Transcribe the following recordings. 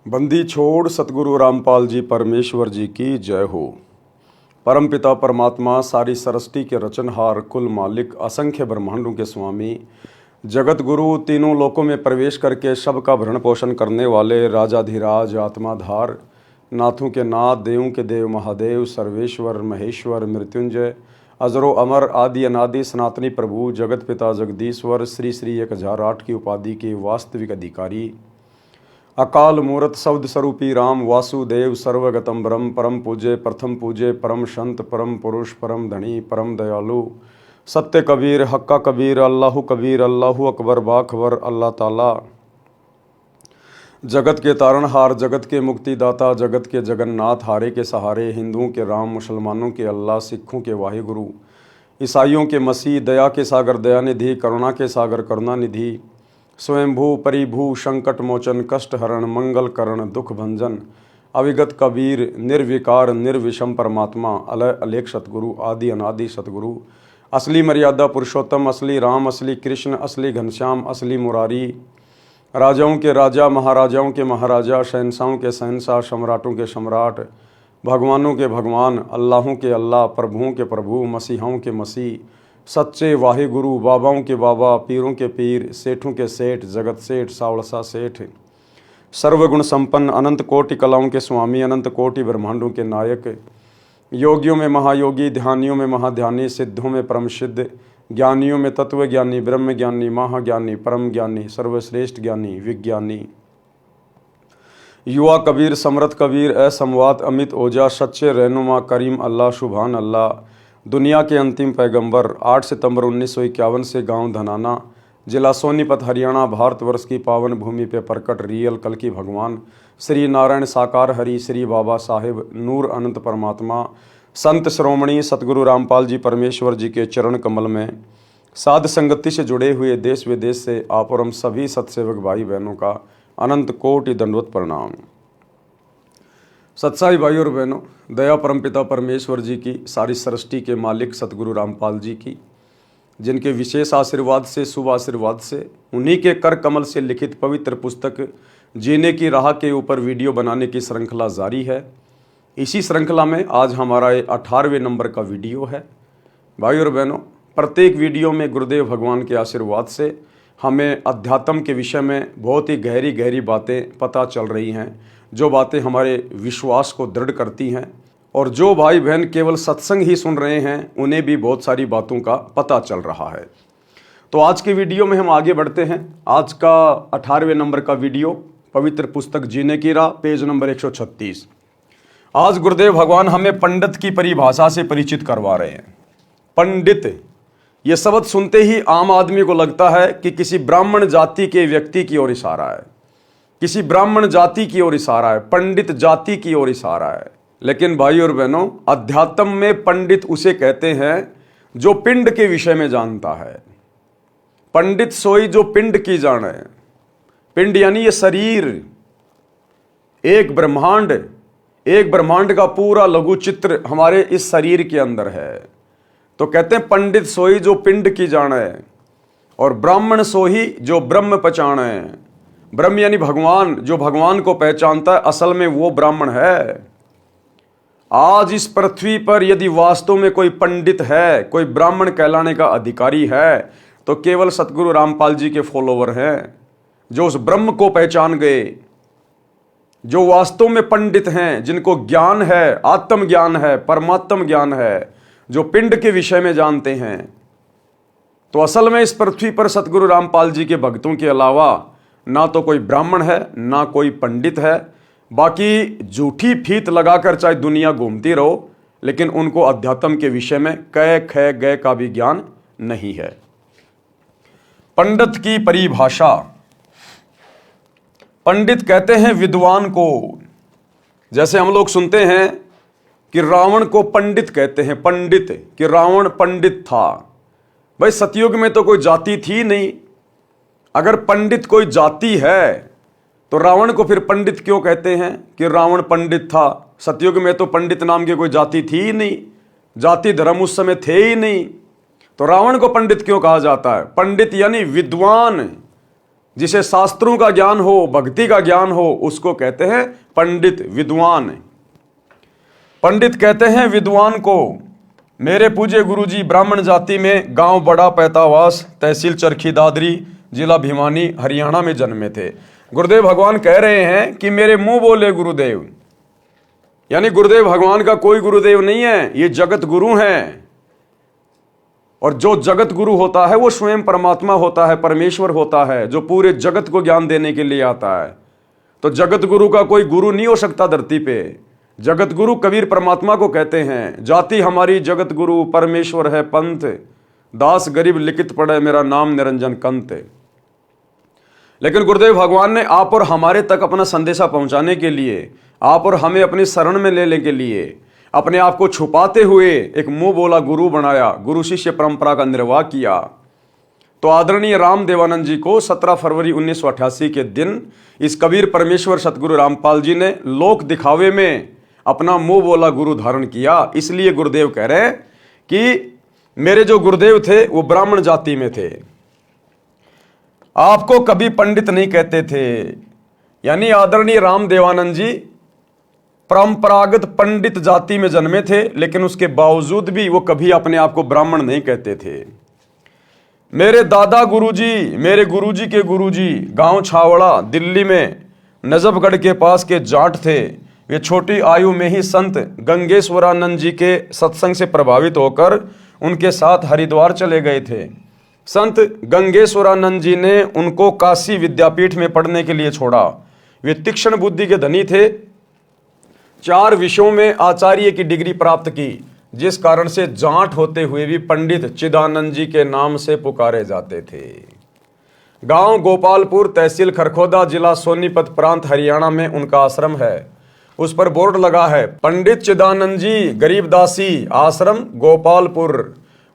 बंदी छोड़ सतगुरु रामपाल जी परमेश्वर जी की जय हो। परमपिता परमात्मा सारी सृष्टि के रचनहार, कुल मालिक, असंख्य ब्रह्मांडों के स्वामी, जगत गुरु, तीनों लोकों में प्रवेश करके सबका भरण पोषण करने वाले राजाधिराज, आत्माधार, नाथों के नाथ, देवों के देव, महादेव, सर्वेश्वर, महेश्वर, मृत्युंजय, अजरो अमर, आदि अनादि, सनातनी प्रभु, जगत पिता जगदीश्वर, श्री श्री 1008 की उपाधि के वास्तविक अधिकारी, अकाल मूर्त शब्द स्वरूपी राम वासुदेव, सर्वगतम ब्रह्म, परम पूज्य, प्रथम पूज्य, परम संत, परम पुरुष, परम धनी, परम दयालु, सत्य कबीर, हक्का कबीर, अल्लाहु अकबर, बाखबर, अल्लाह ताला, जगत के तारणहार, जगत के मुक्तिदाता, जगत के जगन्नाथ, हारे के सहारे, हिंदुओं के राम, मुसलमानों के अल्लाह, सिखों के वाहिगुरु, ईसाइयों के मसीह, दया के सागर दयानिधि, करुणा के सागर करुणानिधि, स्वयंभू परिभू, संकट मोचन, कष्ट हरण, मंगल करण, दुख भंजन, अविगत कबीर, निर्विकार निर्विषम परमात्मा, अलय अलेख सतगुरु, आदि अनादि सतगुरु, असली मर्यादा पुरुषोत्तम, असली राम, असली कृष्ण, असली घनश्याम, असली मुरारी, राजाओं के राजा, महाराजाओं के महाराजा, शहंशाहों के शहंशाह, सम्राटों के सम्राट, भगवानों के भगवान, अल्लाहों के अल्लाह, प्रभुओं के प्रभु, मसीहाओं के मसीह, सच्चे वाहिगुरु, बाबाओं के बाबा, पीरों के पीर, सेठों के सेठ, जगत सेठ, सावड़सा सेठ, सर्वगुण संपन्न, अनंत कोटि कलाओं के स्वामी, अनंत कोटि ब्रह्मांडों के नायक, योगियों में महायोगी, ध्यानियों में महाध्यानी, सिद्धों में परम सिद्ध, ज्ञानियों में तत्व ज्ञानी, ब्रह्म ज्ञानी, महाज्ञानी, परम ज्ञानी, सर्वश्रेष्ठ ज्ञानी, विज्ञानी, युवा कबीर, समृत कबीर, असमवात, अमित ओजा, सच्चे रहनुमा, करीम अल्लाह, शुभान अल्लाह, दुनिया के अंतिम पैगंबर, 8 सितंबर 1951 से गांव धनाना, जिला सोनीपत, हरियाणा, भारतवर्ष की पावन भूमि पे प्रकट रियल कल की भगवान, श्री नारायण साकार हरि, श्री बाबा साहेब, नूर अनंत परमात्मा, संत श्रोमणी सतगुरु रामपाल जी परमेश्वर जी के चरण कमल में साध संगति से जुड़े हुए देश विदेश से आप और हम सभी सत्सेवक भाई बहनों का अनंत कोटि दंडवत प्रणाम। सत्साई भाई और बहनों, दया परमपिता परमेश्वर जी की, सारी सृष्टि के मालिक सतगुरु रामपाल जी की, जिनके विशेष आशीर्वाद से, शुभ आशीर्वाद से, उन्हीं के कर कमल से लिखित पवित्र पुस्तक जीने की राह के ऊपर वीडियो बनाने की श्रृंखला जारी है। इसी श्रृंखला में आज हमारा 18वें नंबर का वीडियो है। भाई और बहनों, प्रत्येक वीडियो में गुरुदेव भगवान के आशीर्वाद से हमें अध्यात्म के विषय में बहुत ही गहरी गहरी बातें पता चल रही हैं, जो बातें हमारे विश्वास को दृढ़ करती हैं, और जो भाई बहन केवल सत्संग ही सुन रहे हैं उन्हें भी बहुत सारी बातों का पता चल रहा है। तो आज के वीडियो में हम आगे बढ़ते हैं। आज का 18वें नंबर का वीडियो, पवित्र पुस्तक जीने की राह, पेज नंबर 136। आज गुरुदेव भगवान हमें पंडित की परिभाषा से परिचित करवा रहे हैं। पंडित, यह शब्द सुनते ही आम आदमी को लगता है कि किसी ब्राह्मण जाति के व्यक्ति की ओर इशारा है, किसी ब्राह्मण जाति की ओर इशारा है, पंडित जाति की ओर इशारा है। लेकिन भाई और बहनों, अध्यात्म में पंडित उसे कहते हैं जो पिंड के विषय में जानता है। पंडित सोई जो पिंड की जाने। पिंड यानी ये शरीर, एक ब्रह्मांड का पूरा लघु चित्र हमारे इस शरीर के अंदर है। तो कहते हैं पंडित सोई जो पिंड की जाने, और ब्राह्मण सोही जो ब्रह्म पहचाने। ब्रह्म यानी भगवान, जो भगवान को पहचानता है, असल में वो ब्राह्मण है। आज इस पृथ्वी पर यदि वास्तव में कोई पंडित है, कोई ब्राह्मण कहलाने का अधिकारी है, तो केवल सतगुरु रामपाल जी के फॉलोवर हैं, जो उस ब्रह्म को पहचान गए, जो वास्तव में पंडित हैं, जिनको ज्ञान है, आत्म ज्ञान है, परमात्म ज्ञान है, जो पिंड के विषय में जानते हैं। तो असल में इस पृथ्वी पर सतगुरु रामपाल जी के भक्तों के अलावा ना तो कोई ब्राह्मण है, ना कोई पंडित है। बाकी झूठी फीत लगाकर चाहे दुनिया घूमती रहो, लेकिन उनको अध्यात्म के विषय में कै ख गय का भी ज्ञान नहीं है। पंडित की परिभाषा, पंडित कहते हैं विद्वान को। जैसे हम लोग सुनते हैं कि रावण को पंडित कहते हैं, पंडित, कि रावण पंडित था। भाई सतयुग में तो कोई जाति थी नहीं। अगर पंडित कोई जाति है तो रावण को फिर पंडित क्यों कहते हैं कि रावण पंडित था? सतयुग में तो पंडित नाम की कोई जाति थी ही नहीं, जाति धर्म उस समय थे ही नहीं, तो रावण को पंडित क्यों कहा जाता है? पंडित यानी विद्वान, जिसे शास्त्रों का ज्ञान हो, भक्ति का ज्ञान हो, उसको कहते हैं पंडित, विद्वान। पंडित कहते हैं विद्वान को। मेरे पूज्य गुरुजी ब्राह्मण जाति में गांव बड़ा पैतावास, तहसील चरखी दादरी, जिला भिवानी, हरियाणा में जन्मे थे। गुरुदेव भगवान कह रहे हैं कि मेरे मुंह बोले गुरुदेव, यानी गुरुदेव भगवान का कोई गुरुदेव नहीं है, ये जगत गुरु हैं। और जो जगत गुरु होता है वो स्वयं परमात्मा होता है, परमेश्वर होता है, जो पूरे जगत को ज्ञान देने के लिए आता है। तो जगत गुरु का कोई गुरु नहीं हो सकता धरती पे। जगत गुरु कबीर परमात्मा को कहते हैं। जाति हमारी जगत गुरु, परमेश्वर है पंथ, दास गरीब लिखित पढ़े, मेरा नाम निरंजन कंत। लेकिन गुरुदेव भगवान ने आप और हमारे तक अपना संदेशा पहुंचाने के लिए, आप और हमें अपनी शरण में लेने के लिए, अपने आप को छुपाते हुए एक मुंह बोला गुरु बनाया, गुरु शिष्य परंपरा का निर्वाह किया। तो आदरणीय राम देवानंद जी को 17 फरवरी 1988 के दिन इस कबीर परमेश्वर सतगुरु रामपाल जी ने लोक दिखावे में अपना मुंह बोला गुरु धारण किया। इसलिए गुरुदेव कह रहे हैं कि मेरे जो गुरुदेव थे वो ब्राह्मण जाति में थे, आपको कभी पंडित नहीं कहते थे। यानी आदरणीय राम देवानंद जी परंपरागत पंडित जाति में जन्मे थे, लेकिन उसके बावजूद भी वो कभी अपने आप को ब्राह्मण नहीं कहते थे। मेरे दादा गुरुजी, मेरे गुरुजी के गुरुजी गांव छावड़ा दिल्ली में नजफगढ़ के पास के जाट थे। वे छोटी आयु में ही संत गंगेश्वरानंद जी के सत्संग से प्रभावित होकर उनके साथ हरिद्वार चले गए थे। संत गंगेश्वरानंद जी ने उनको काशी विद्यापीठ में पढ़ने के लिए छोड़ा। वे तीक्ष्ण बुद्धि के धनी थे। 4 विषयों में आचार्य की डिग्री प्राप्त की, जिस कारण से जाट होते हुए भी पंडित चिदानंद जी के नाम से पुकारे जाते थे। गांव गोपालपुर, तहसील खरखोदा, जिला सोनीपत प्रांत, हरियाणा में उनका आश्रम है। उस पर बोर्ड लगा है, पंडित चिदानंद जी गरीबदासी आश्रम गोपालपुर।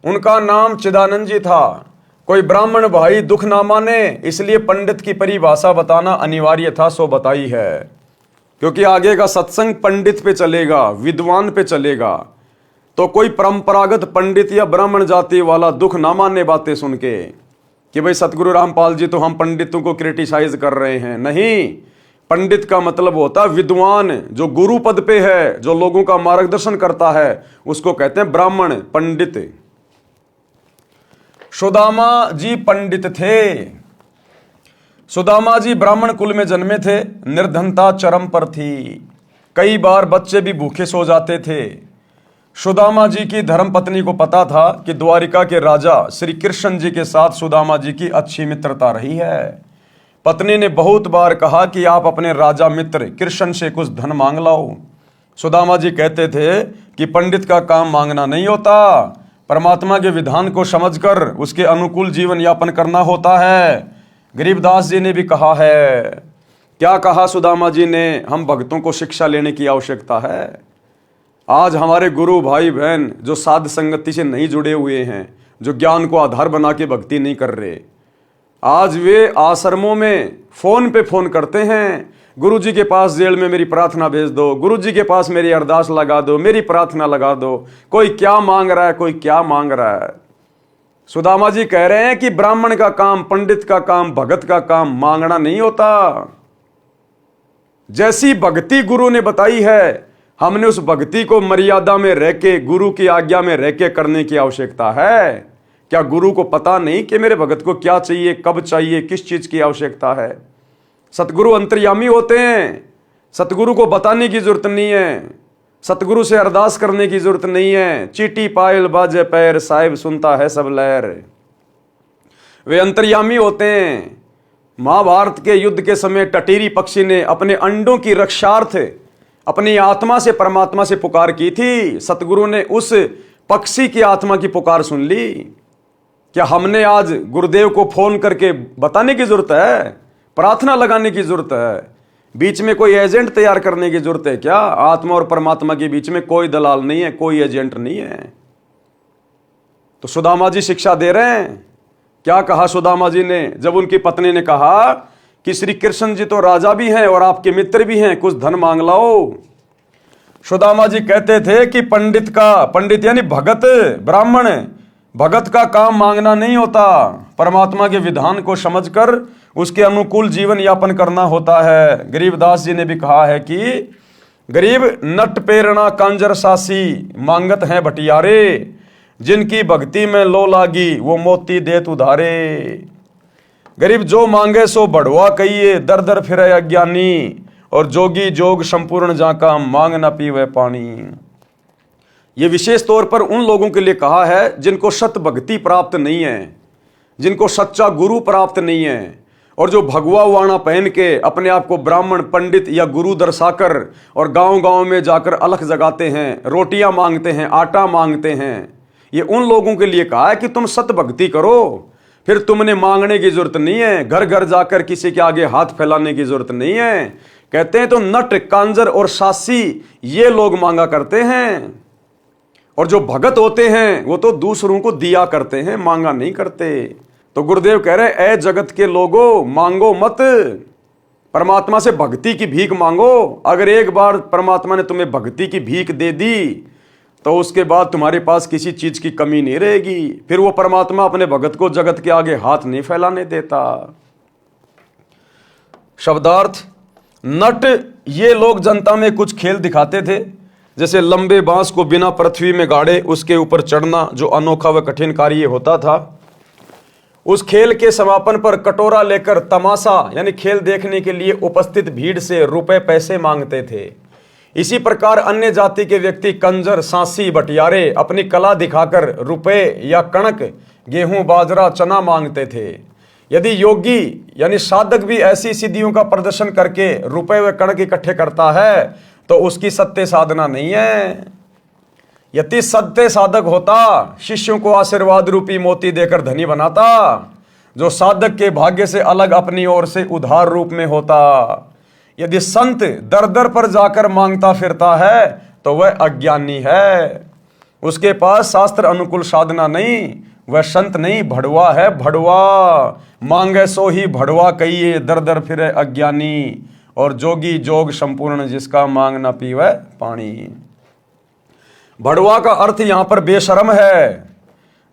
उनका नाम चिदानंद जी था। कोई ब्राह्मण भाई दुख ना माने, इसलिए पंडित की परिभाषा बताना अनिवार्य था, सो बताई है। क्योंकि आगे का सत्संग पंडित पे चलेगा, विद्वान पे चलेगा। तो कोई परंपरागत पंडित या ब्राह्मण जाति वाला दुख ना माने बातें सुन के कि भाई सतगुरु रामपाल जी तो हम पंडितों को क्रिटिसाइज कर रहे हैं। नहीं, पंडित का मतलब होता है विद्वान, जो गुरु पद पे है, जो लोगों का मार्गदर्शन करता है, उसको कहते हैं ब्राह्मण, पंडित। सुदामा जी पंडित थे। सुदामा जी ब्राह्मण कुल में जन्मे थे। निर्धनता चरम पर थी। कई बार बच्चे भी भूखे सो जाते थे। सुदामा जी की धर्मपत्नी को पता था कि द्वारिका के राजा श्री कृष्ण जी के साथ सुदामा जी की अच्छी मित्रता रही है। पत्नी ने बहुत बार कहा कि आप अपने राजा मित्र कृष्ण से कुछ धन मांग लाओ। सुदामा जी कहते थे कि पंडित का काम मांगना नहीं होता, परमात्मा के विधान को समझकर उसके अनुकूल जीवन यापन करना होता है। गरीबदास जी ने भी कहा है। क्या कहा सुदामा जी ने? हम भक्तों को शिक्षा लेने की आवश्यकता है। आज हमारे गुरु भाई बहन जो साध संगति से नहीं जुड़े हुए हैं, जो ज्ञान को आधार बना के भक्ति नहीं कर रहे, आज वे आश्रमों में फोन पे फोन करते हैं, गुरुजी के पास जेल में मेरी प्रार्थना भेज दो, गुरुजी के पास मेरी अरदास लगा दो, मेरी प्रार्थना लगा दो। कोई क्या मांग रहा है, कोई क्या मांग रहा है। सुदामा जी कह रहे हैं कि ब्राह्मण का काम, पंडित का काम, भगत का काम मांगना नहीं होता। जैसी भक्ति गुरु ने बताई है, हमने उस भक्ति को मर्यादा में रह के, गुरु की आज्ञा में रह के करने की आवश्यकता है। क्या गुरु को पता नहीं कि मेरे भगत को क्या चाहिए, कब चाहिए, किस चीज की आवश्यकता है? सतगुरु अंतर्यामी होते हैं। सतगुरु को बताने की जरूरत नहीं है, सतगुरु से अरदास करने की जरूरत नहीं है। चीटी पायल बाजे पैर, साहिब सुनता है सब लहर। वे अंतर्यामी होते हैं। महाभारत के युद्ध के समय टटीरी पक्षी ने अपने अंडों की रक्षार्थ अपनी आत्मा से परमात्मा से पुकार की थी। सतगुरु ने उस पक्षी की आत्मा की पुकार सुन ली। क्या हमने आज गुरुदेव को फोन करके बताने की जरूरत है? प्रार्थना लगाने की जरूरत है? बीच में कोई एजेंट तैयार करने की जरूरत है क्या? आत्मा और परमात्मा के बीच में कोई दलाल नहीं है, कोई एजेंट नहीं है। तो सुदामा जी शिक्षा दे रहे हैं। क्या कहा सुदामा जी ने जब उनकी पत्नी ने कहा कि श्री कृष्ण जी तो राजा भी हैं और आपके मित्र भी हैं, कुछ धन मांग लाओ। सुदामा जी कहते थे कि पंडित यानी भगत, ब्राह्मण भगत का काम मांगना नहीं होता, परमात्मा के विधान को समझकर उसके अनुकूल जीवन यापन करना होता है। गरीबदास जी ने भी कहा है कि गरीब नट प्रेरणा कांजर सासी, मांगत हैं भटियारे, जिनकी भक्ति में लो लागी वो मोती देत उधारे। गरीब जो मांगे सो बढ़वा कहिए, दर दर फिरे अज्ञानी, और जोगी जोग संपूर्ण जाका, मांग न पीवे पानी। ये विशेष तौर पर उन लोगों के लिए कहा है जिनको सत भक्ति प्राप्त नहीं है, जिनको सच्चा गुरु प्राप्त नहीं है, और जो भगवा वाणा पहन के अपने आप को ब्राह्मण पंडित या गुरु दर्शाकर और गांव गांव में जाकर अलख जगाते हैं, रोटियां मांगते हैं, आटा मांगते हैं। ये उन लोगों के लिए कहा है कि तुम सत भक्ति करो, फिर तुमने मांगने की जरूरत नहीं है, घर घर जाकर किसी के आगे हाथ फैलाने की जरूरत नहीं है। कहते हैं तो नट कांजर और सासी ये लोग मांगा करते हैं, और जो भगत होते हैं वो तो दूसरों को दिया करते हैं, मांगा नहीं करते। तो गुरुदेव कह रहे ऐ जगत के लोगों, मांगो मत, परमात्मा से भक्ति की भीख मांगो। अगर एक बार परमात्मा ने तुम्हें भक्ति की भीख दे दी तो उसके बाद तुम्हारे पास किसी चीज की कमी नहीं रहेगी। फिर वो परमात्मा अपने भगत को जगत के आगे हाथ नहीं फैलाने देता। शब्दार्थ, नट ये लोग जनता में कुछ खेल दिखाते थे, जैसे लंबे बांस को बिना पृथ्वी में गाड़े उसके ऊपर चढ़ना, जो अनोखा व कठिन कार्य होता था। उस खेल के समापन पर कटोरा लेकर तमाशा यानी खेल देखने के लिए उपस्थित भीड़ से रुपए पैसे मांगते थे। इसी प्रकार अन्य जाति के व्यक्ति कंजर, सांसी, बटियारे अपनी कला दिखाकर रुपए या कणक, गेहूं, बाजरा, चना मांगते थे। यदि योगी यानी साधक भी ऐसी सिद्धियों का प्रदर्शन करके रुपए व कणक इकट्ठे करता है तो उसकी सत्य साधना नहीं है। यदि सत्य साधक होता, शिष्यों को आशीर्वाद रूपी मोती देकर धनी बनाता, जो साधक के भाग्य से अलग अपनी ओर से उधार रूप में होता। यदि संत दर दर पर जाकर मांगता फिरता है तो वह अज्ञानी है, उसके पास शास्त्र अनुकूल साधना नहीं, वह संत नहीं, भड़वा है, भड़वा। मांगे सो ही भड़वा कहिए, दर दर फिरे अज्ञानी, और जोगी जोग संपूर्ण जिसका, मांग ना पीवे पानी। भड़वा का अर्थ यहां पर बेशर्म है।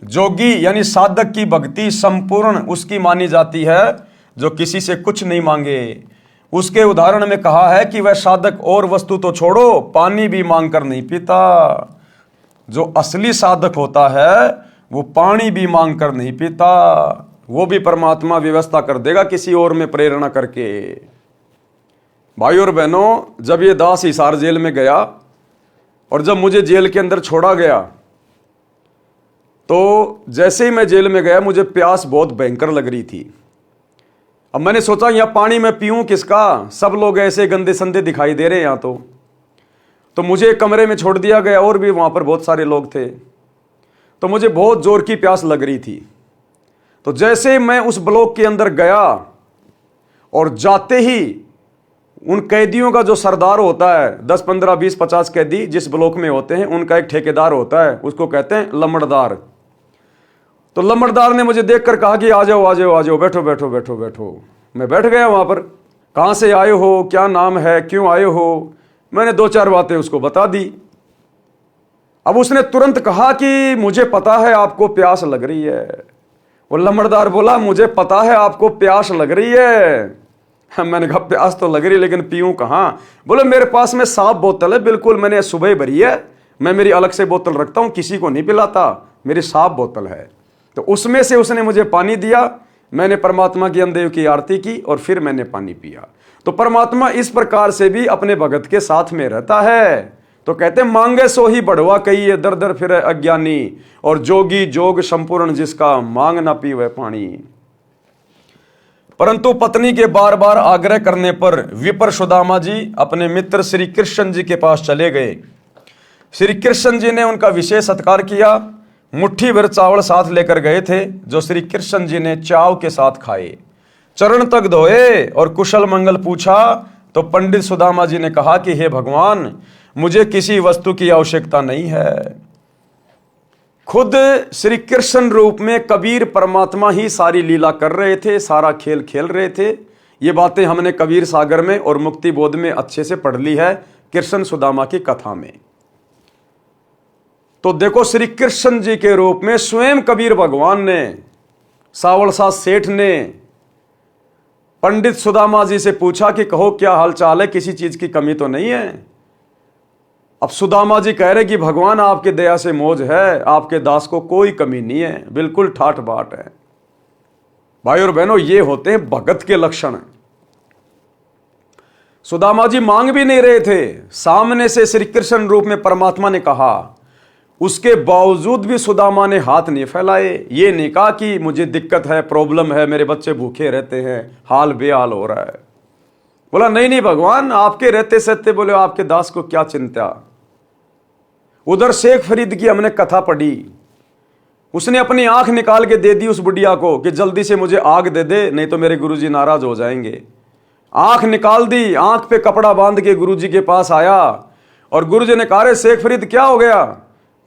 जोगी यानी साधक की भक्ति संपूर्ण उसकी मानी जाती है जो किसी से कुछ नहीं मांगे। उसके उदाहरण में कहा है कि वह साधक और वस्तु तो छोड़ो, पानी भी मांगकर नहीं पीता। जो असली साधक होता है वो पानी भी मांगकर नहीं पीता, वो भी परमात्मा व्यवस्था कर देगा किसी और में प्रेरणा करके। भाई और बहनों, जब ये दास हिसार जेल में गया और जब मुझे जेल के अंदर छोड़ा गया, तो जैसे ही मैं जेल में गया मुझे प्यास बहुत भयंकर लग रही थी। अब मैंने सोचा यहां पानी मैं पीऊं किसका, सब लोग ऐसे गंदे संदे दिखाई दे रहे हैं यहां तो मुझे एक कमरे में छोड़ दिया गया, और भी वहां पर बहुत सारे लोग थे। तो मुझे बहुत जोर की प्यास लग रही थी। तो जैसे मैं उस ब्लॉक के अंदर गया और जाते ही उन कैदियों का जो सरदार होता है, 10, 15, 20, 50 कैदी जिस ब्लॉक में होते हैं, उनका एक ठेकेदार होता है, उसको कहते हैं लम्बड़दार। तो लम्बड़दार ने मुझे देखकर कहा कि आ जाओ आ जाओ आ जाओ, बैठो बैठो बैठो बैठो। मैं बैठ गया वहां पर। कहां से आए हो, क्या नाम है, क्यों आए हो, मैंने 2-4 बातें उसको बता दी। अब उसने तुरंत कहा कि मुझे पता है आपको प्यास लग रही है। वो लम्बड़दार बोला मुझे पता है आपको प्यास लग रही है। मैंने कहा प्यास तो लग रही है लेकिन पीऊं कहां। बोले मेरे पास में साफ बोतल है, बिल्कुल मैंने सुबह भरी है, मैं मेरी अलग से बोतल रखता हूं, किसी को नहीं पिलाता, मेरी साफ बोतल है। तो उसमें से उसने मुझे पानी दिया, मैंने परमात्मा की अंदेव की आरती की और फिर मैंने पानी पिया। तो परमात्मा इस प्रकार से भी अपने भगत के साथ में रहता है। तो कहते मांगे सो ही बढ़वा कहिए, दर दर फिरे अज्ञानी, और जोगी जोग संपूर्ण जिसका, मांग ना पीवे पानी। परंतु पत्नी के बार बार आग्रह करने पर विपर सुदामा जी अपने मित्र श्री कृष्ण जी के पास चले गए। श्री कृष्ण जी ने उनका विशेष सत्कार किया। मुट्ठी भर चावल साथ लेकर गए थे जो श्री कृष्ण जी ने चाव के साथ खाए। चरण तक धोए और कुशल मंगल पूछा तो पंडित सुदामा जी ने कहा कि हे भगवान, मुझे किसी वस्तु की आवश्यकता नहीं है। खुद श्री कृष्ण रूप में कबीर परमात्मा ही सारी लीला कर रहे थे, सारा खेल खेल रहे थे। ये बातें हमने कबीर सागर में और मुक्ति बोध में अच्छे से पढ़ ली है, कृष्ण सुदामा की कथा में। तो देखो श्री कृष्ण जी के रूप में स्वयं कबीर भगवान ने, सावलसा सेठ ने पंडित सुदामा जी से पूछा कि कहो क्या हालचाल है, किसी चीज की कमी तो नहीं है। अब सुदामा जी कह रहे कि भगवान आपके दया से मौज है, आपके दास को कोई कमी नहीं है, बिल्कुल ठाठ बाट है। भाई और बहनों, ये होते हैं भगत के लक्षण। सुदामा जी मांग भी नहीं रहे थे, सामने से श्री कृष्ण रूप में परमात्मा ने कहा, उसके बावजूद भी सुदामा ने हाथ नहीं फैलाए। ये नहीं कहा कि मुझे दिक्कत है, प्रॉब्लम है, मेरे बच्चे भूखे रहते हैं, हाल बेहाल हो रहा है। बोला नहीं नहीं भगवान, आपके रहते सहते बोले आपके दास को क्या चिंता। उधर शेख फरीद की हमने कथा पढ़ी, उसने अपनी आंख निकाल के दे दी उस बुढ़िया को कि जल्दी से मुझे आग दे दे, नहीं तो मेरे गुरुजी नाराज हो जाएंगे। आंख निकाल दी, आंख पे कपड़ा बांध के गुरुजी के पास आया और गुरुजी ने कहा, रे शेख फरीद क्या हो गया।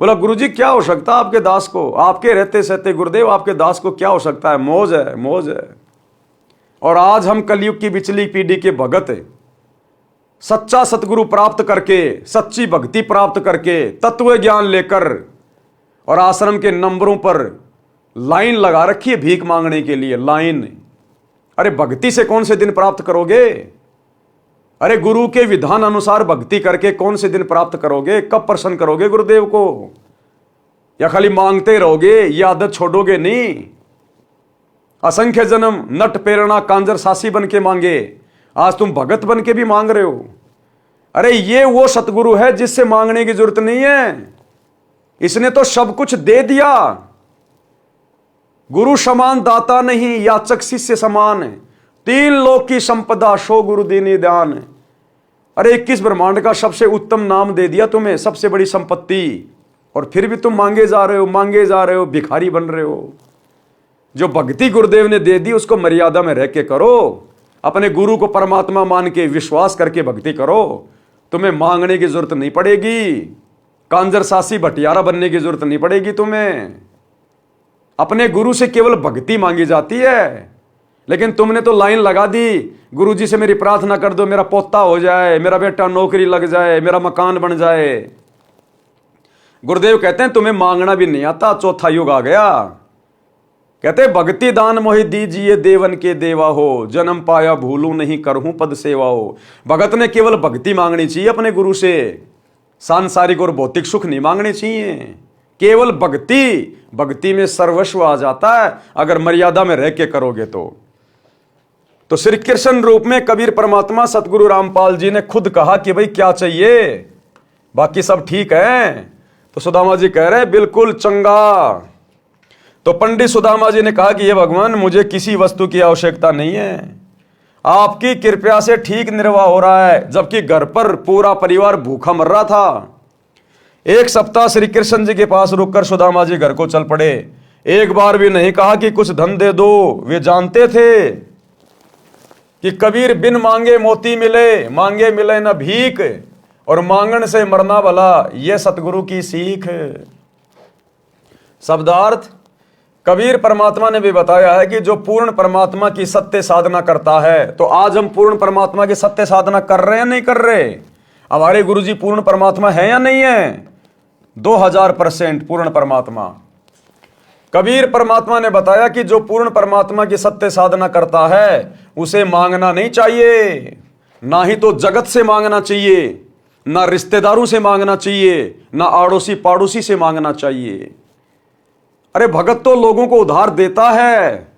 बोला गुरुजी क्या हो सकता आपके दास को, आपके रहते सहते गुरुदेव आपके दास को क्या हो सकता है, मौज है मौज है। और आज हम कलयुग की पिछली पीढ़ी के भगत, सच्चा सतगुरु प्राप्त करके, सच्ची भक्ति प्राप्त करके, तत्व ज्ञान लेकर और आश्रम के नंबरों पर लाइन लगा रखी है भीख मांगने के लिए, लाइन। अरे भक्ति से कौन से दिन प्राप्त करोगे। अरे गुरु के विधान अनुसार भक्ति करके कौन से दिन प्राप्त करोगे, कब प्रसन्न करोगे गुरुदेव को। या खाली मांगते रहोगे, ये आदत छोड़ोगे नहीं। असंख्य जन्म नट प्रेरणा कांजर सासी बन के मांगे, आज तुम भगत बन के भी मांग रहे हो। अरे ये वो सतगुरु है जिससे मांगने की जरूरत नहीं है, इसने तो सब कुछ दे दिया। गुरु समान दाता नहीं, याचक शिष्य समान है, 3 लोक की संपदा सो गुरु दीनी दान। अरे 21 ब्रह्मांड का सबसे उत्तम नाम दे दिया तुम्हें, सबसे बड़ी संपत्ति, और फिर भी तुम मांगे जा रहे हो, मांगे जा रहे हो, भिखारी बन रहे हो। जो भक्ति गुरुदेव ने दे दी उसको मर्यादा में रह के करो, अपने गुरु को परमात्मा मान के विश्वास करके भक्ति करो, तुम्हें मांगने की जरूरत नहीं पड़ेगी, कांजर सासी भटियारा बनने की जरूरत नहीं पड़ेगी तुम्हें। अपने गुरु से केवल भक्ति मांगी जाती है। लेकिन तुमने तो लाइन लगा दी, गुरुजी से मेरी प्रार्थना कर दो, मेरा पोता हो जाए, मेरा बेटा नौकरी लग जाए, मेरा मकान बन जाए। गुरुदेव कहते हैं तुम्हें मांगना भी नहीं आता, चौथा युग आ गया। कहते भक्ति दान मोहि दीजिए देवन के देवा हो, जन्म पाया भूलू नहीं करहूं पद सेवा हो। भगत ने केवल भक्ति मांगनी चाहिए अपने गुरु से, सांसारिक और भौतिक सुख नहीं मांगने चाहिए, केवल भक्ति। भक्ति में सर्वस्व आ जाता है अगर मर्यादा में रह के करोगे तो श्री कृष्ण रूप में कबीर परमात्मा सतगुरु रामपाल जी ने खुद कहा कि भाई क्या चाहिए, बाकी सब ठीक है। तो सुदामा जी कह रहे बिल्कुल चंगा। तो पंडित सुदामा जी ने कहा कि ये भगवान मुझे किसी वस्तु की आवश्यकता नहीं है, आपकी कृपया से ठीक निर्वाह हो रहा है, जबकि घर पर पूरा परिवार भूखा मर रहा था। 1 सप्ताह श्री कृष्ण जी के पास रुककर सुदामा जी घर को चल पड़े। एक बार भी नहीं कहा कि कुछ धन दे दो, वे जानते थे कि कबीर बिन मांगे मोती मिले, मांगे मिले न भीख, और मांगन से मरना भला, यह सतगुरु की सीख। शब्दार्थ, कबीर परमात्मा ने भी बताया है कि जो पूर्ण परमात्मा की सत्य साधना करता है, तो आज हम पूर्ण परमात्मा की सत्य साधना कर रहे हैं नहीं कर रहे। हमारे गुरुजी पूर्ण परमात्मा है या नहीं है, 2000% पूर्ण परमात्मा। कबीर परमात्मा ने बताया कि जो पूर्ण परमात्मा की सत्य साधना करता है उसे मांगना नहीं चाहिए, ना ही तो जगत से मांगना चाहिए, ना रिश्तेदारों से मांगना चाहिए, ना आड़ोसी पाड़ोसी से मांगना चाहिए। अरे भगत तो लोगों को उधार देता है,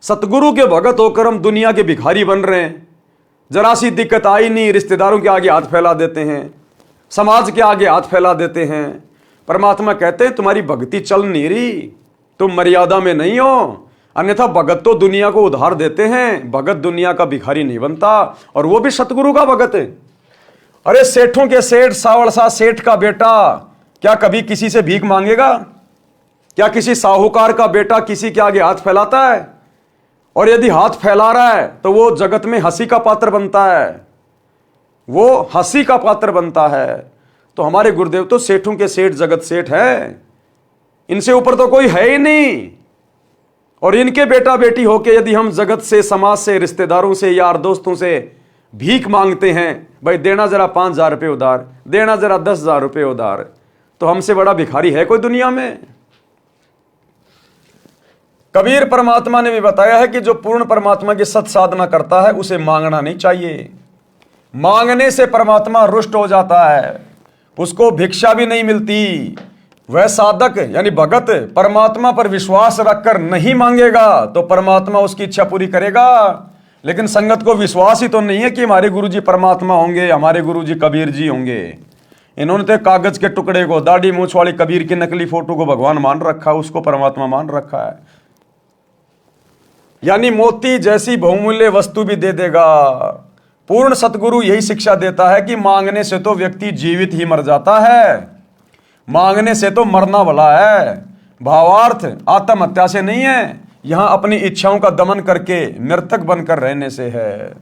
सतगुरु के भगत होकर हम दुनिया के भिखारी बन रहे हैं। जरा सी दिक्कत आई नहीं, रिश्तेदारों के आगे हाथ फैला देते हैं, समाज के आगे हाथ फैला देते हैं। परमात्मा कहते हैं तुम्हारी भक्ति चल नहीं रही, तुम मर्यादा में नहीं हो, अन्यथा भगत तो दुनिया को उधार देते हैं, भगत दुनिया का भिखारी नहीं बनता, और वो भी सतगुरु का भगत है। अरे सेठों के सेठ सावड़सा सेठ का बेटा क्या कभी किसी से भीख मांगेगा? क्या किसी साहूकार का बेटा किसी के आगे हाथ फैलाता है? और यदि हाथ फैला रहा है तो वो जगत में हंसी का पात्र बनता है, वो हंसी का पात्र बनता है। तो हमारे गुरुदेव तो सेठों के सेठ जगत सेठ है, इनसे ऊपर तो कोई है ही नहीं। और इनके बेटा बेटी होके यदि हम जगत से, समाज से, रिश्तेदारों से, यार दोस्तों से भीख मांगते हैं, भाई देना जरा 5,000 रुपये उधार, देना जरा 10,000 रुपये उधार, तो हमसे बड़ा भिखारी है कोई दुनिया में? कबीर परमात्मा ने भी बताया है कि जो पूर्ण परमात्मा की सत साधना करता है उसे मांगना नहीं चाहिए। मांगने से परमात्मा रुष्ट हो जाता है, उसको भिक्षा भी नहीं मिलती। वह साधक यानी भगत परमात्मा पर विश्वास रखकर नहीं मांगेगा तो परमात्मा उसकी इच्छा पूरी करेगा। लेकिन संगत को विश्वास ही तो नहीं है कि हमारे गुरुजी परमात्मा होंगे, हमारे गुरुजी कबीर जी होंगे। इन्होंने तो कागज के टुकड़े को, दाढ़ी मूछ वाली कबीर की नकली फोटो को भगवान मान रखा है, उसको परमात्मा मान रखा है। यानी मोती जैसी बहुमूल्य वस्तु भी दे देगा। पूर्ण सतगुरु यही शिक्षा देता है कि मांगने से तो व्यक्ति जीवित ही मर जाता है, मांगने से तो मरना भला है। भावार्थ आत्महत्या से नहीं है, यहां अपनी इच्छाओं का दमन करके मृतक बनकर रहने से है।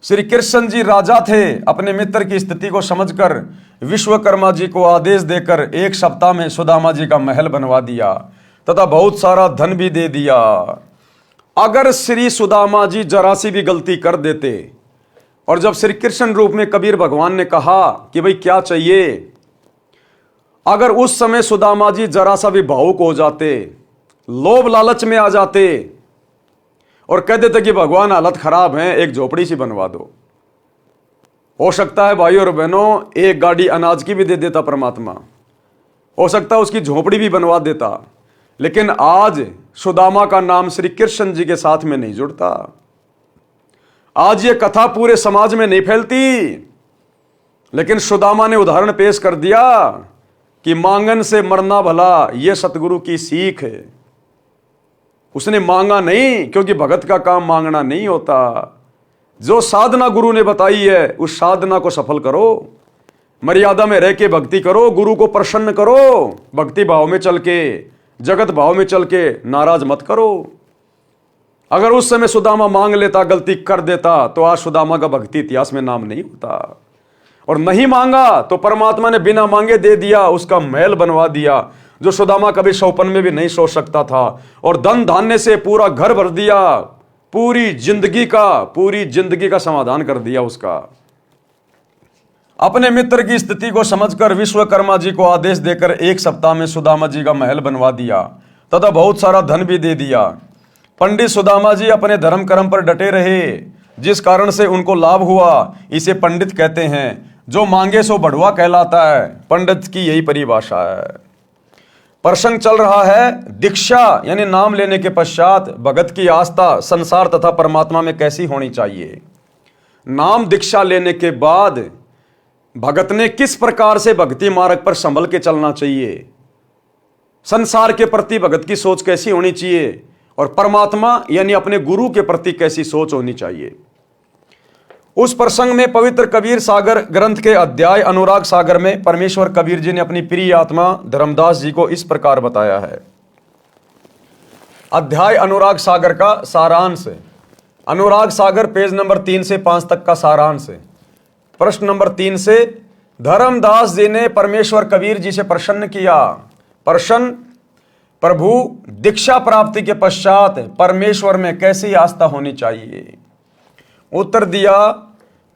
श्री कृष्ण जी राजा थे, अपने मित्र की स्थिति को समझकर विश्वकर्मा जी को आदेश देकर एक सप्ताह में सुदामा जी का महल बनवा दिया तथा बहुत सारा धन भी दे दिया। अगर श्री सुदामा जी जरा सी भी गलती कर देते और जब श्री कृष्ण रूप में कबीर भगवान ने कहा कि भाई क्या चाहिए, अगर उस समय सुदामा जी जरा सा भी भावुक हो जाते, लोभ लालच में आ जाते और कह देते कि भगवान हालत खराब है, एक झोपड़ी सी बनवा दो, हो सकता है भाई और बहनों एक गाड़ी अनाज की भी दे देता परमात्मा, हो सकता है उसकी झोपड़ी भी बनवा देता। लेकिन आज सुदामा का नाम श्री कृष्ण जी के साथ में नहीं जुड़ता, आज ये कथा पूरे समाज में नहीं फैलती। लेकिन सुदामा ने उदाहरण पेश कर दिया कि मांगन से मरना भला, यह सतगुरु की सीख है। उसने मांगा नहीं, क्योंकि भगत का काम मांगना नहीं होता। जो साधना गुरु ने बताई है उस साधना को सफल करो, मर्यादा में रह के भक्ति करो, गुरु को प्रसन्न करो, भक्ति भाव में चल के, जगत भाव में चल के, नाराज मत करो। अगर उस समय सुदामा मांग लेता, गलती कर देता, तो आज सुदामा का भक्ति इतिहास में नाम नहीं होता। और नहीं मांगा तो परमात्मा ने बिना मांगे दे दिया, उसका महल बनवा दिया जो सुदामा कभी सौपन में भी नहीं सोच सकता था। और धन धान्य से पूरा घर भर दिया, पूरी जिंदगी का समाधान कर दिया उसका। अपने मित्र की स्थिति को समझकर विश्वकर्मा जी को आदेश देकर एक सप्ताह में सुदामा जी का महल बनवा दिया तथा बहुत सारा धन भी दे दिया। पंडित सुदामा जी अपने धर्म कर्म पर डटे रहे, जिस कारण से उनको लाभ हुआ। इसे पंडित कहते हैं, जो मांगे सो बढ़ुआ कहलाता है। पंडित की यही परिभाषा है। प्रसंग चल रहा है दीक्षा यानी नाम लेने के पश्चात भगत की आस्था संसार तथा परमात्मा में कैसी होनी चाहिए। नाम दीक्षा लेने के बाद भगत ने किस प्रकार से भक्ति मार्ग पर संभल के चलना चाहिए, संसार के प्रति भगत की सोच कैसी होनी चाहिए और परमात्मा यानी अपने गुरु के प्रति कैसी सोच होनी चाहिए। उस प्रसंग में पवित्र कबीर सागर ग्रंथ के अध्याय अनुराग सागर में परमेश्वर कबीर जी ने अपनी प्रिय आत्मा धर्मदास जी को इस प्रकार बताया है। अध्याय अनुराग सागर का सारांश, अनुराग सागर पेज नंबर 3 से 5 तक का सारांश। प्रश्न नंबर 3 से, धर्मदास जी ने परमेश्वर कबीर जी से प्रसन्न किया। प्रश्न, प्रभु दीक्षा प्राप्ति के पश्चात परमेश्वर में कैसी आस्था होनी चाहिए। उत्तर दिया,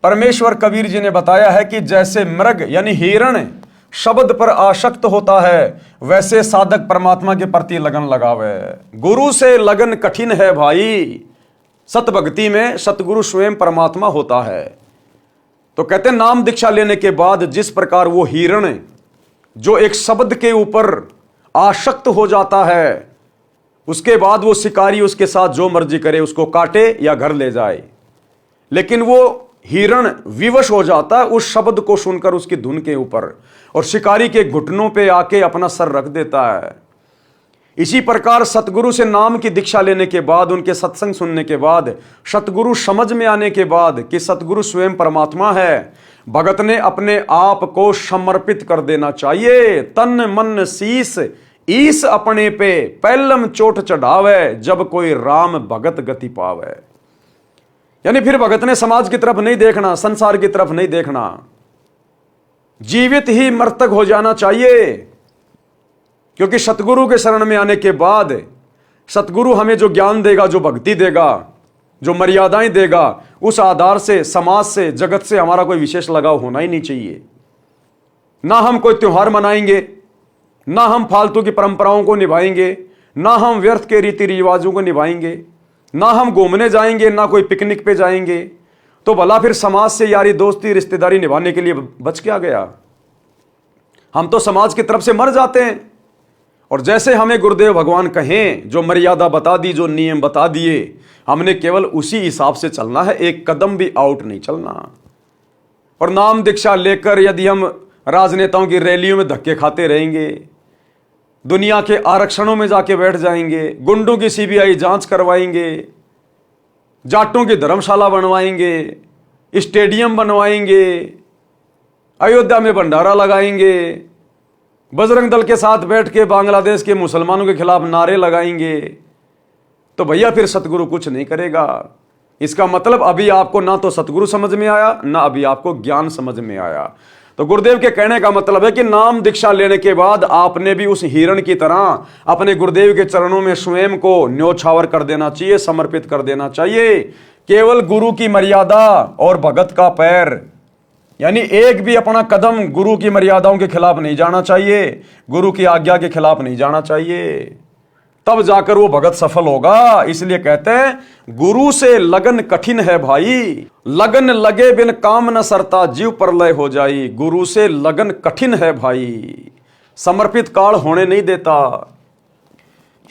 परमेश्वर कबीर जी ने बताया है कि जैसे मृग यानी हिरण शब्द पर आसक्त होता है, वैसे साधक परमात्मा के प्रति लगन लगावे। गुरु से लगन कठिन है भाई, सत भक्ति में सतगुरु स्वयं परमात्मा होता है। तो कहते हैं नाम दीक्षा लेने के बाद जिस प्रकार वो हिरण जो एक शब्द के ऊपर आसक्त हो जाता है, उसके बाद वो शिकारी उसके साथ जो मर्जी करे, उसको काटे या घर ले जाए, लेकिन वो हिरण विवश हो जाता है उस शब्द को सुनकर उसकी धुन के ऊपर, और शिकारी के घुटनों पे आके अपना सर रख देता है। इसी प्रकार सतगुरु से नाम की दीक्षा लेने के बाद, उनके सत्संग सुनने के बाद, सतगुरु समझ में आने के बाद कि सतगुरु स्वयं परमात्मा है, भगत ने अपने आप को समर्पित कर देना चाहिए। तन मन शीस ईस अपने पे पहलम चोट चढ़ावे, जब कोई राम भगत गति पावे। यानी फिर भगत ने समाज की तरफ नहीं देखना, संसार की तरफ नहीं देखना, जीवित ही मृतक हो जाना चाहिए। क्योंकि सतगुरु के शरण में आने के बाद सतगुरु हमें जो ज्ञान देगा, जो भक्ति देगा, जो मर्यादाएं देगा, उस आधार से समाज से, जगत से हमारा कोई विशेष लगाव होना ही नहीं चाहिए। ना हम कोई त्योहार मनाएंगे, ना हम फालतू की परंपराओं को निभाएंगे, ना हम व्यर्थ के रीति रिवाजों को निभाएंगे, ना हम घूमने जाएंगे, ना कोई पिकनिक पे जाएंगे, तो भला फिर समाज से यारी दोस्ती रिश्तेदारी निभाने के लिए बच क्या गया? हम तो समाज की तरफ से मर जाते हैं। और जैसे हमें गुरुदेव भगवान कहें, जो मर्यादा बता दी, जो नियम बता दिए, हमने केवल उसी हिसाब से चलना है, एक कदम भी आउट नहीं चलना। और नाम दीक्षा लेकर यदि हम राजनेताओं की रैलियों में धक्के खाते रहेंगे, दुनिया के आरक्षणों में जाके बैठ जाएंगे, गुंडों की सीबीआई जांच करवाएंगे, जाटों की धर्मशाला बनवाएंगे, स्टेडियम बनवाएंगे, अयोध्या में भंडारा लगाएंगे, बजरंग दल के साथ बैठ के बांग्लादेश के मुसलमानों के खिलाफ नारे लगाएंगे, तो भैया फिर सतगुरु कुछ नहीं करेगा। इसका मतलब अभी आपको ना तो सतगुरु समझ में आया, ना अभी आपको ज्ञान समझ में आया। तो गुरुदेव के कहने का मतलब है कि नाम दीक्षा लेने के बाद आपने भी उस हिरण की तरह अपने गुरुदेव के चरणों में स्वयं को न्योछावर कर देना चाहिए, समर्पित कर देना चाहिए। केवल गुरु की मर्यादा और भगत का पैर, यानी एक भी अपना कदम गुरु की मर्यादाओं के खिलाफ नहीं जाना चाहिए, गुरु की आज्ञा के खिलाफ नहीं जाना चाहिए, तब जाकर वो भगत सफल होगा। इसलिए कहते हैं गुरु से लगन कठिन है भाई, लगन लगे बिन काम न सरता, जीव प्रलय हो जाई। गुरु से लगन कठिन है भाई, समर्पित काल होने नहीं देता।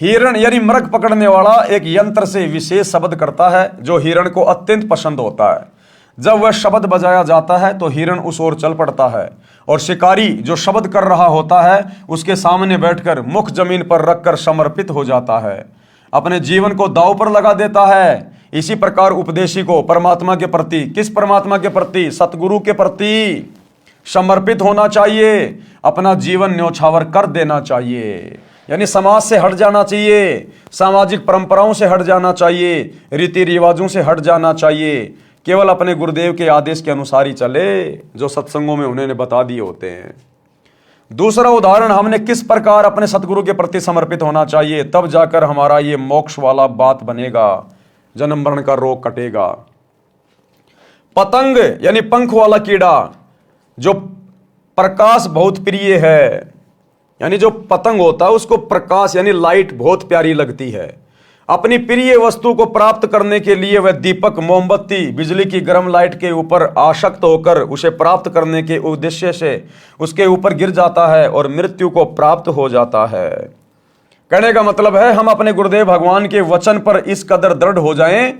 हिरण यानी मृग पकड़ने वाला एक यंत्र से विशेष शब्द करता है जो हिरण को अत्यंत पसंद होता है। जब वह शब्द बजाया जाता है तो हिरण उस ओर चल पड़ता है, और शिकारी जो शब्द कर रहा होता है उसके सामने बैठकर मुख जमीन पर रखकर समर्पित हो जाता है, अपने जीवन को दांव पर लगा देता है। इसी प्रकार उपदेशी को परमात्मा के प्रति, किस परमात्मा के प्रति? सतगुरु के प्रति समर्पित होना चाहिए, अपना जीवन न्योछावर कर देना चाहिए, यानी समाज से हट जाना चाहिए, सामाजिक परंपराओं से हट जाना चाहिए, रीति रिवाजों से हट जाना चाहिए, केवल अपने गुरुदेव के आदेश के अनुसार ही चले जो सत्संगों में उन्होंने बता दिए होते हैं। दूसरा उदाहरण, हमने किस प्रकार अपने सतगुरु के प्रति समर्पित होना चाहिए, तब जाकर हमारा ये मोक्ष वाला बात बनेगा, जन्म मरण का रोग कटेगा। पतंग यानी पंख वाला कीड़ा जो प्रकाश बहुत प्रिय है, यानी जो पतंग होता है उसको प्रकाश यानी लाइट बहुत प्यारी लगती है। अपनी प्रिय वस्तु को प्राप्त करने के लिए वह दीपक, मोमबत्ती, बिजली की गर्म लाइट के ऊपर आसक्त होकर उसे प्राप्त करने के उद्देश्य से उसके ऊपर गिर जाता है और मृत्यु को प्राप्त हो जाता है। कहने का मतलब है हम अपने गुरुदेव भगवान के वचन पर इस कदर दृढ़ हो जाएं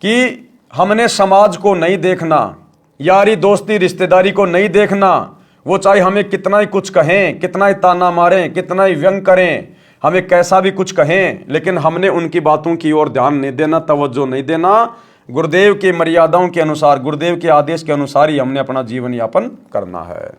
कि हमने समाज को नहीं देखना, यारी दोस्ती रिश्तेदारी को नहीं देखना, वो चाहे हमें कितना ही कुछ कहें, कितना ही ताना मारें, कितना ही व्यंग करें, हमें कैसा भी कुछ कहें, लेकिन हमने उनकी बातों की ओर ध्यान नहीं देना, तवज्जो नहीं देना। गुरुदेव की मर्यादाओं के अनुसार, गुरुदेव के आदेश के अनुसार ही हमने अपना जीवन यापन करना है।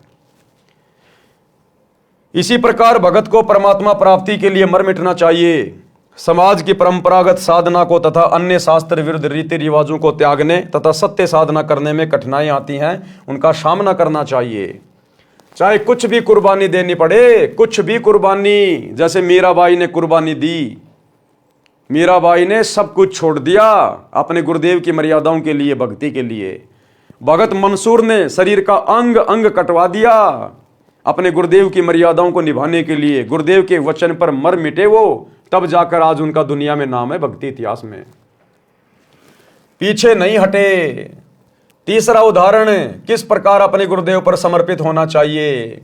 इसी प्रकार भगत को परमात्मा प्राप्ति के लिए मर मिटना चाहिए। समाज की परंपरागत साधना को तथा अन्य शास्त्र विरुद्ध रीति रिवाजों को त्यागने तथा सत्य साधना करने में कठिनाइयां आती हैं, उनका सामना करना चाहिए। चाहे कुछ भी कुर्बानी देनी पड़े, कुछ भी कुर्बानी, जैसे मीराबाई ने कुर्बानी दी, मीराबाई ने सब कुछ छोड़ दिया अपने गुरुदेव की मर्यादाओं के लिए, भक्ति के लिए। भगत मंसूर ने शरीर का अंग अंग कटवा दिया अपने गुरुदेव की मर्यादाओं को निभाने के लिए। गुरुदेव के वचन पर मर मिटे वो, तब जाकर आज उनका दुनिया में नाम है, भक्ति इतिहास में। पीछे नहीं हटे। तीसरा उदाहरण, किस प्रकार अपने गुरुदेव पर समर्पित होना चाहिए।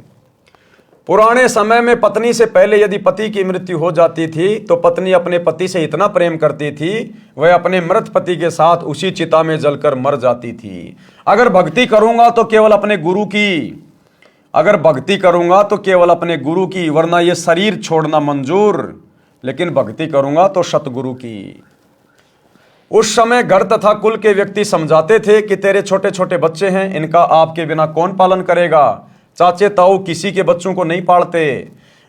पुराने समय में पत्नी से पहले यदि पति की मृत्यु हो जाती थी तो पत्नी अपने पति से इतना प्रेम करती थी, वह अपने मृत पति के साथ उसी चिता में जलकर मर जाती थी। अगर भक्ति करूंगा तो केवल अपने गुरु की, अगर भक्ति करूंगा तो केवल अपने गुरु की, वरना यह शरीर छोड़ना मंजूर, लेकिन भक्ति करूंगा तो सतगुरु की। उस समय घर तथा कुल के व्यक्ति समझाते थे कि तेरे छोटे छोटे बच्चे हैं, इनका आपके बिना कौन पालन करेगा। चाचे ताऊ किसी के बच्चों को नहीं पालते।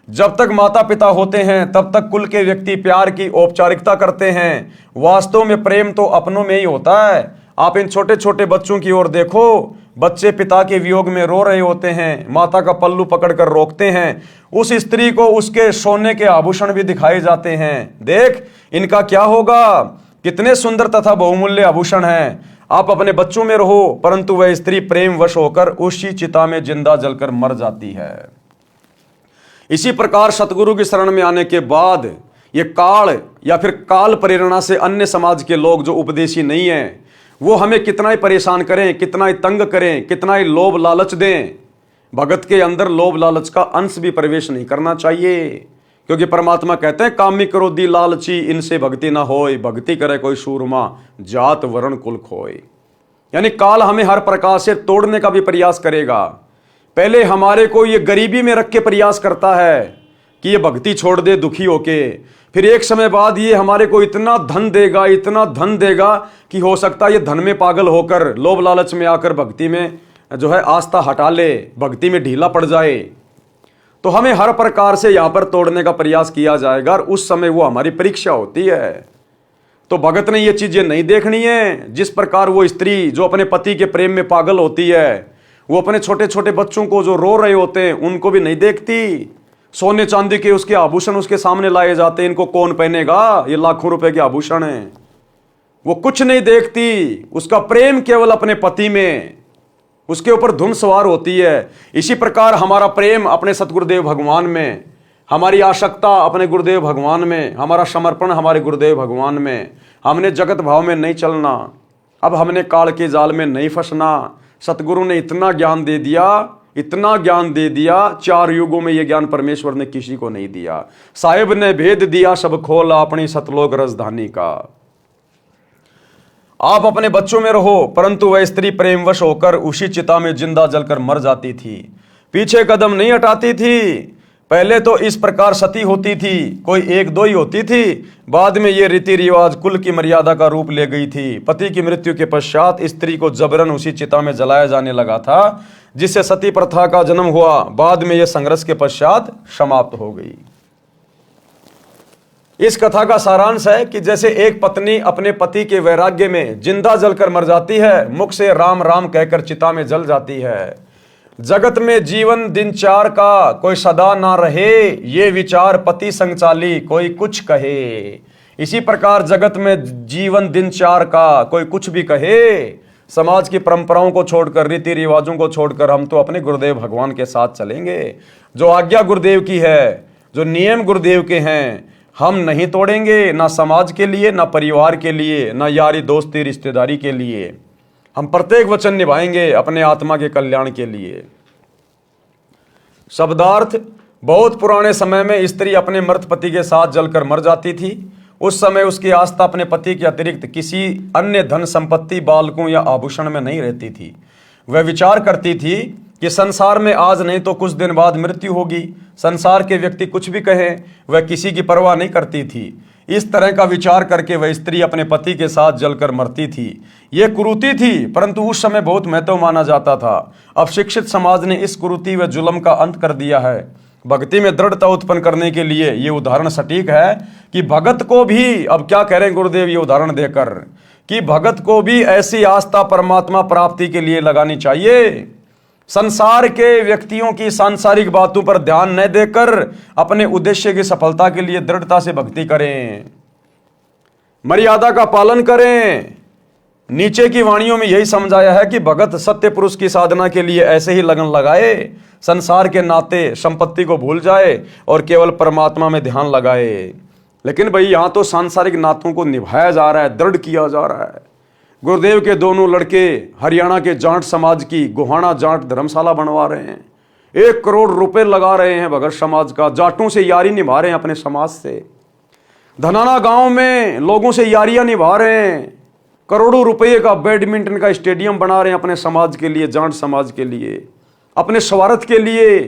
जब तक माता पिता होते हैं तब तक कुल के व्यक्ति प्यार की औपचारिकता करते हैं, वास्तव में प्रेम तो अपनों में ही होता है। आप इन छोटे छोटे बच्चों की ओर देखो, बच्चे पिता के वियोग में रो रहे होते हैं, माता का पल्लू पकड़कर रोकते हैं। उस स्त्री को उसके सोने के आभूषण भी दिखाए जाते हैं, देख इनका क्या होगा, कितने सुंदर तथा बहुमूल्य आभूषण हैं। आप अपने बच्चों में रहो, परंतु वह स्त्री प्रेम वश होकर उसी चिता में जिंदा जलकर मर जाती है। इसी प्रकार सतगुरु की शरण में आने के बाद ये काल या फिर काल प्रेरणा से अन्य समाज के लोग जो उपदेशी नहीं है, वो हमें कितना ही परेशान करें, कितना ही तंग करें, कितना ही लोभ लालच दें, भगत के अंदर लोभ लालच का अंश भी प्रवेश नहीं करना चाहिए। क्योंकि परमात्मा कहते हैं, कामी क्रोधी लालची इनसे भक्ति ना होय, भक्ति करे कोई सूरमा जात वर्ण कुल खोय। यानी काल हमें हर प्रकार से तोड़ने का भी प्रयास करेगा। पहले हमारे को ये गरीबी में रख के प्रयास करता है कि ये भक्ति छोड़ दे दुखी होके, फिर एक समय बाद ये हमारे को इतना धन देगा, इतना धन देगा कि हो सकता है ये धन में पागल होकर लोभ लालच में आकर भक्ति में जो है आस्था हटा ले, भक्ति में ढीला पड़ जाए। तो हमें हर प्रकार से यहां पर तोड़ने का प्रयास किया जाएगा और उस समय वो हमारी परीक्षा होती है। तो भगत ने ये चीजें नहीं देखनी है। जिस प्रकार वो स्त्री जो अपने पति के प्रेम में पागल होती है, वो अपने छोटे छोटे बच्चों को जो रो रहे होते हैं उनको भी नहीं देखती। सोने चांदी के उसके आभूषण उसके सामने लाए जाते हैं, इनको कौन पहनेगा, ये लाखों रुपए के आभूषण हैं, वो कुछ नहीं देखती। उसका प्रेम केवल अपने पति में, उसके ऊपर धुन सवार होती है। इसी प्रकार हमारा प्रेम अपने सतगुरुदेव भगवान में, हमारी आसक्ता अपने गुरुदेव भगवान में, हमारा समर्पण हमारे गुरुदेव भगवान में। हमने जगत भाव में नहीं चलना, अब हमने काल के जाल में नहीं फंसना। सतगुरु ने इतना ज्ञान दे दिया, इतना ज्ञान दे दिया, 4 युगों में यह ज्ञान परमेश्वर ने किसी को नहीं दिया। साहिब ने भेद दिया सब खोला अपनी सतलोक राजधानी का। आप अपने बच्चों में रहो, परंतु वह स्त्री प्रेमवश होकर उसी चिता में जिंदा जलकर मर जाती थी, पीछे कदम नहीं हटाती थी। पहले तो इस प्रकार सती होती थी, कोई 1-2 ही होती थी। बाद में ये रीति रिवाज कुल की मर्यादा का रूप ले गई थी। पति की मृत्यु के पश्चात स्त्री को जबरन उसी चिता में जलाया जाने लगा था, जिससे सती प्रथा का जन्म हुआ। बाद में यह संघर्ष के पश्चात समाप्त हो गई। इस कथा का सारांश है कि जैसे एक पत्नी अपने पति के वैराग्य में जिंदा जलकर मर जाती है, मुख से राम राम कहकर चिता में जल जाती है। जगत में जीवन दिन चार का कोई सदा ना रहे, ये विचार पति संग चाली कोई कुछ कहे। इसी प्रकार जगत में जीवन दिन चार का कोई कुछ भी कहे, समाज की परंपराओं को छोड़कर, रीति रिवाजों को छोड़कर हम तो अपने गुरुदेव भगवान के साथ चलेंगे। जो आज्ञा गुरुदेव की है, जो नियम गुरुदेव के हैं, हम नहीं तोड़ेंगे, ना समाज के लिए, ना परिवार के लिए, ना यारी दोस्ती रिश्तेदारी के लिए। हम प्रत्येक वचन निभाएंगे अपने आत्मा के कल्याण के लिए। शब्दार्थ, बहुत पुराने समय में स्त्री अपने मृत पति के साथ जलकर मर जाती थी। उस समय उसकी आस्था अपने पति के अतिरिक्त किसी अन्य धन संपत्ति, बालकों या आभूषण में नहीं रहती थी। वह विचार करती थी कि संसार में आज नहीं तो कुछ दिन बाद मृत्यु होगी। संसार के व्यक्ति कुछ भी कहें, वह किसी की परवाह नहीं करती थी। इस तरह का विचार करके वह स्त्री अपने पति के साथ जलकर मरती थी। यह कुरीति थी, परंतु उस समय बहुत महत्व माना जाता था। अब शिक्षित समाज ने इस कुरीति व जुल्म का अंत कर दिया है। भक्ति में दृढ़ता उत्पन्न करने के लिए ये उदाहरण सटीक है कि भगत को भी, अब क्या कह रहे हैं गुरुदेव ये उदाहरण देकर, कि भगत को भी ऐसी आस्था परमात्मा प्राप्ति के लिए लगानी चाहिए। संसार के व्यक्तियों की सांसारिक बातों पर ध्यान न देकर अपने उद्देश्य की सफलता के लिए दृढ़ता से भक्ति करें, मर्यादा का पालन करें। नीचे की वाणियों में यही समझाया है कि भगत सत्य पुरुष की साधना के लिए ऐसे ही लगन लगाए, संसार के नाते संपत्ति को भूल जाए और केवल परमात्मा में ध्यान लगाए। लेकिन भाई यहां तो सांसारिक नातों को निभाया जा रहा है, दृढ़ किया जा रहा है। गुरुदेव के दोनों लड़के हरियाणा के जाट समाज की गोहाना जाट धर्मशाला बनवा रहे हैं, 1 करोड़ रुपए लगा रहे हैं भगत समाज का, जाटों से यारी निभा रहे हैं अपने समाज से। धनाना गांव में लोगों से यारियां निभा रहे हैं, करोड़ों रुपए का बैडमिंटन का स्टेडियम बना रहे हैं अपने समाज के लिए, जाट समाज के लिए, अपने स्वार्थ के लिए,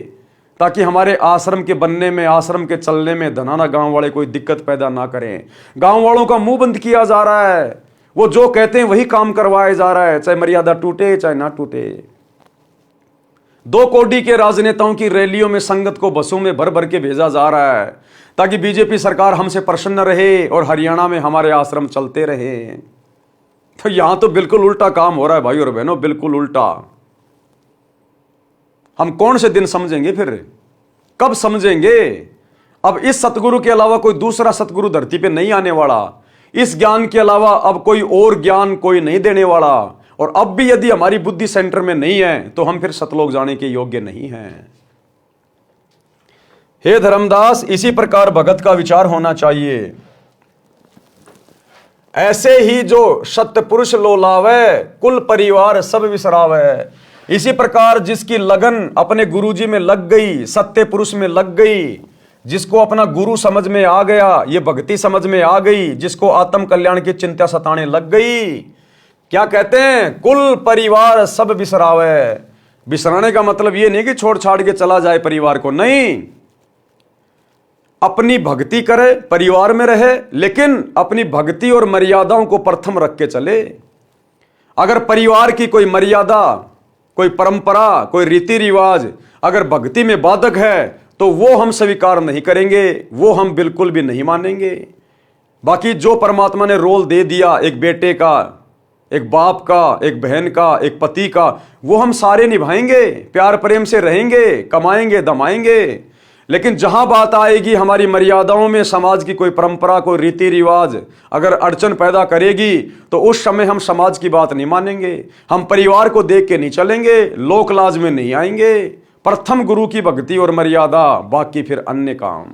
ताकि हमारे आश्रम के बनने में, आश्रम के चलने में धनाना गांव वाले कोई दिक्कत पैदा ना करें। गांव वालों का मुंह बंद किया जा रहा है, वो जो कहते हैं वही काम करवाया जा रहा है, चाहे मर्यादा टूटे चाहे ना टूटे। 2 कोडी के राजनेताओं की रैलियों में संगत को बसों में भर भर के भेजा जा रहा है ताकि बीजेपी सरकार हमसे प्रसन्न रहे और हरियाणा में हमारे आश्रम चलते रहे। तो यहां तो बिल्कुल उल्टा काम हो रहा है भाई और बहनों, बिल्कुल उल्टा। हम कौन से दिन समझेंगे फिर, कब समझेंगे? अब इस सतगुरु के अलावा कोई दूसरा सतगुरु धरती पे नहीं आने वाला। इस ज्ञान के अलावा अब कोई और ज्ञान कोई नहीं देने वाला। और अब भी यदि हमारी बुद्धि सेंटर में नहीं है तो हम फिर सतलोक जाने के योग्य नहीं हैं। हे धर्मदास, इसी प्रकार भगत का विचार होना चाहिए। ऐसे ही जो सत्य पुरुष लोलावे, कुल परिवार सब विसरावे। इसी प्रकार जिसकी लगन अपने गुरुजी में लग गई, सत्य पुरुष में लग गई, जिसको अपना गुरु समझ में आ गया, ये भक्ति समझ में आ गई, जिसको आत्म कल्याण की चिंता सताने लग गई, क्या कहते हैं? कुल परिवार सब बिसरावे। बिसराने का मतलब ये नहीं कि छोड़ छाड़ के चला जाए परिवार को, नहीं, अपनी भक्ति करे, परिवार में रहे, लेकिन अपनी भक्ति और मर्यादाओं को प्रथम रख के चले। अगर परिवार की कोई मर्यादा, कोई परंपरा, कोई रीति रिवाज अगर भक्ति में बाधक है तो वो हम स्वीकार नहीं करेंगे, वो हम बिल्कुल भी नहीं मानेंगे। बाकी जो परमात्मा ने रोल दे दिया, एक बेटे का, एक बाप का, एक बहन का, एक पति का, वो हम सारे निभाएंगे, प्यार प्रेम से रहेंगे, कमाएंगे, दमाएंगे। लेकिन जहां बात आएगी हमारी मर्यादाओं में, समाज की कोई परंपरा, कोई रीति रिवाज अगर अड़चन पैदा करेगी तो उस समय हम समाज की बात नहीं मानेंगे, हम परिवार को देख के नहीं चलेंगे, लोक लाज में नहीं आएंगे। प्रथम गुरु की भक्ति और मर्यादा, बाकी फिर अन्य काम।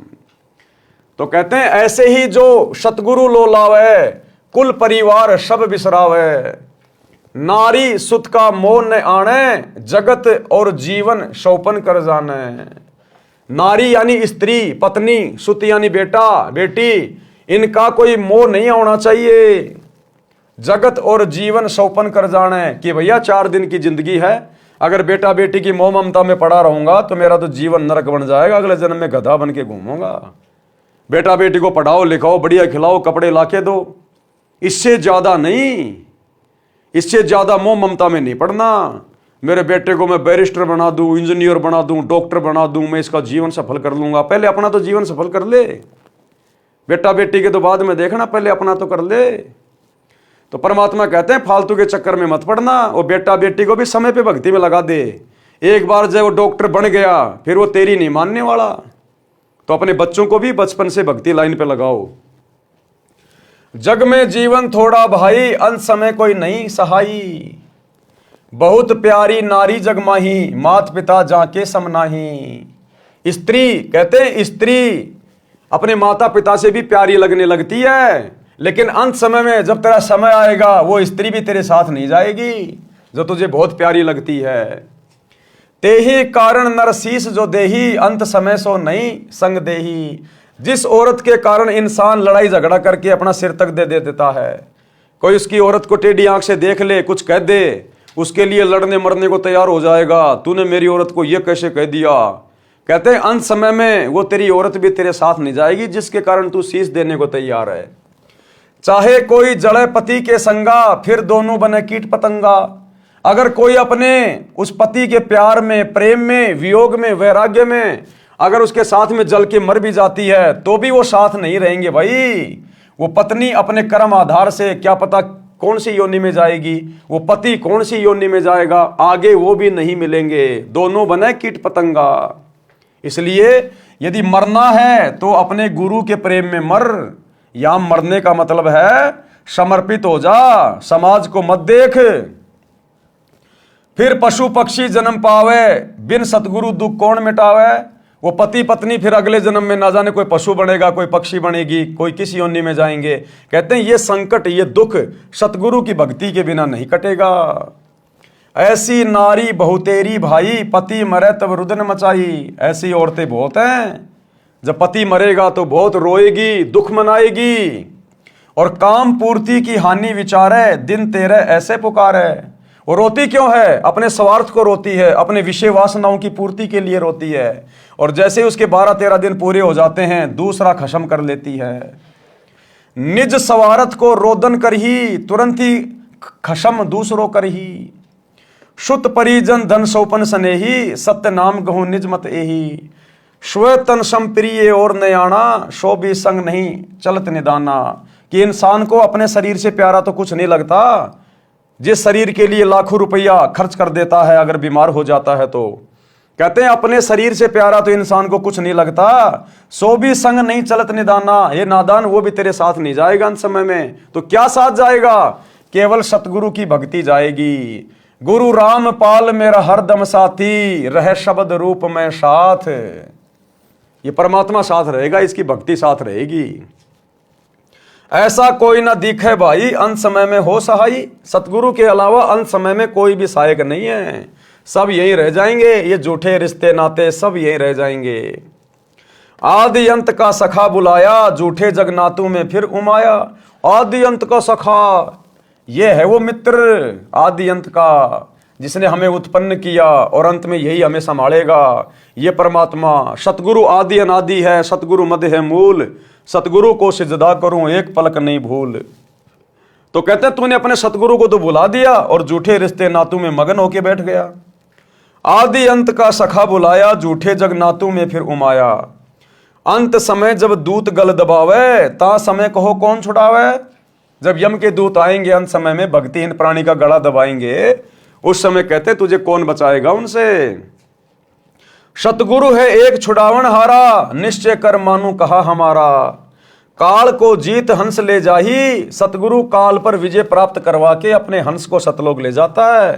तो कहते हैं ऐसे ही जो सतगुरु लोलावे, कुल परिवार सब बिसरावे। नारी सुत का मोह न आने, जगत और जीवन सौपन कर जाने। नारी यानी स्त्री, पत्नी, सुत यानी बेटा, बेटी, इनका कोई मोह नहीं होना चाहिए। जगत और जीवन सौपन कर जाने कि भैया 4 दिन की जिंदगी है, अगर बेटा बेटी की मोह ममता में पड़ा रहूंगा तो मेरा तो जीवन नरक बन जाएगा, अगले जन्म में गधा बन के घूमूंगा। बेटा बेटी को पढ़ाओ लिखाओ, बढ़िया खिलाओ, कपड़े लाके दो, इससे ज्यादा नहीं, इससे ज्यादा मोह ममता में नहीं पड़ना। मेरे बेटे को मैं बैरिस्टर बना दूं, इंजीनियर बना दूं, डॉक्टर बना दूं, मैं इसका जीवन सफल कर लूंगा। पहले अपना तो जीवन सफल कर ले, बेटा बेटी के तो बाद में देखना, पहले अपना तो कर ले। तो परमात्मा कहते हैं फालतू के चक्कर में मत पड़ना, और बेटा बेटी को भी समय पे भक्ति में लगा दे। एक बार जब वो डॉक्टर बन गया फिर वो तेरी नहीं मानने वाला, तो अपने बच्चों को भी बचपन से भक्ति लाइन पे लगाओ। जग में जीवन थोड़ा भाई, अंत समय कोई नहीं सहाई। बहुत प्यारी नारी जग माही, मात पिता जाके समनाही। स्त्री, कहते हैं स्त्री अपने माता पिता से भी प्यारी लगने लगती है, लेकिन अंत समय में जब तेरा समय आएगा वो स्त्री भी तेरे साथ नहीं जाएगी जो तुझे बहुत प्यारी लगती है। तेहि कारण नरसीस जो देही, अंत समय सो नहीं संग देही। जिस औरत के कारण इंसान लड़ाई झगड़ा करके अपना सिर तक दे देता है, कोई उसकी औरत को टेढ़ी आंख से देख ले, कुछ कह दे, उसके लिए लड़ने मरने को तैयार हो जाएगा, तूने मेरी औरत को यह कैसे कह दिया। कहते हैं अंत समय में वो तेरी औरत भी तेरे साथ नहीं जाएगी जिसके कारण तू शीश देने को तैयार है। चाहे कोई जड़े पति के संगा, फिर दोनों बने कीट पतंगा। अगर कोई अपने उस पति के प्यार में, प्रेम में, वियोग में, वैराग्य में अगर उसके साथ में जल के मर भी जाती है तो भी वो साथ नहीं रहेंगे भाई। वो पत्नी अपने कर्म आधार से क्या पता कौन सी योनि में जाएगी, वो पति कौन सी योनि में जाएगा, आगे वो भी नहीं मिलेंगे, दोनों बने कीट पतंगा। इसलिए यदि मरना है तो अपने गुरु के प्रेम में मर। यहां मरने का मतलब है समर्पित हो जा, समाज को मत देख। फिर पशु पक्षी जन्म पावे, बिन सतगुरु दुख कौन मिटावे। वो पति पत्नी फिर अगले जन्म में ना जाने कोई पशु बनेगा, कोई पक्षी बनेगी, कोई किस योनि में जाएंगे। कहते हैं ये संकट, ये दुख सतगुरु की भक्ति के बिना नहीं कटेगा। ऐसी नारी बहुतेरी भाई, पति मरे तब रुदन मचाई। ऐसी औरतें बहुत हैं, जब पति मरेगा तो बहुत रोएगी, दुख मनाएगी, और काम पूर्ति की हानि विचारे, दिन तेरे ऐसे पुकारे। वो रोती क्यों है? अपने स्वार्थ को रोती है, अपने विषय वासनाओं की पूर्ति के लिए रोती है, और जैसे उसके 12-13 दिन पूरे हो जाते हैं दूसरा खत्म कर लेती है। निज स्वार्थ को रोदन कर ही, तुरंत ही खत्म दूसरों कर ही। शुत परिजन धन सौपन स्नेही, सत्य नाम गहु निज मत एही। स्व तन संप्रिय और नयाना, सो भी संग नहीं चलत निदाना। कि इंसान को अपने शरीर से प्यारा तो कुछ नहीं लगता, जिस शरीर के लिए लाखों रुपया खर्च कर देता है अगर बीमार हो जाता है तो। कहते हैं अपने शरीर से प्यारा तो इंसान को कुछ नहीं लगता, सो भी संग नहीं चलत निदाना। ये नादान वो भी तेरे साथ नहीं जाएगा अंत समय में। तो क्या साथ जाएगा? केवल सतगुरु की भक्ति जाएगी। गुरु रामपाल मेरा हरदम साथी, रहे शब्द रूप में साथ। ये परमात्मा साथ रहेगा, इसकी भक्ति साथ रहेगी। ऐसा कोई ना दिखे भाई, अंत समय में हो सहाय। सतगुरु के अलावा अंत समय में कोई भी सहायक नहीं है, सब यहीं रह जाएंगे। ये झूठे रिश्ते नाते सब यहीं रह जाएंगे। आदि अंत का सखा बुलाया, झूठे जगनातू में फिर उमाया। आदि अंत का सखा, ये है वो मित्र आदि अंत का, जिसने हमें उत्पन्न किया और अंत में यही हमें संभालेगा। ये परमात्मा सतगुरु आदि अनादि है, सतगुरु मध्य है मूल। सतगुरु को सिजदा करूं एक पलक नहीं भूल। तो कहते हैं तूने अपने सतगुरु को तो बुला दिया और झूठे रिश्ते नातू में मगन होके बैठ गया। आदि अंत का सखा बुलाया, झूठे जग नातू में फिर उमाया। अंत समय जब दूत गल दबावे, ता समय कहो कौन छुड़ावे। जब यम के दूत आएंगे अंत समय में, भक्तिहीन प्राणी का गला दबाएंगे, उस समय कहते तुझे कौन बचाएगा उनसे। सतगुरु है एक छुड़ावन हारा, निश्चय कर मानू कहा हमारा। काल को जीत हंस ले जाही, सतगुरु काल पर विजय प्राप्त करवा के अपने हंस को सतलोक ले जाता है।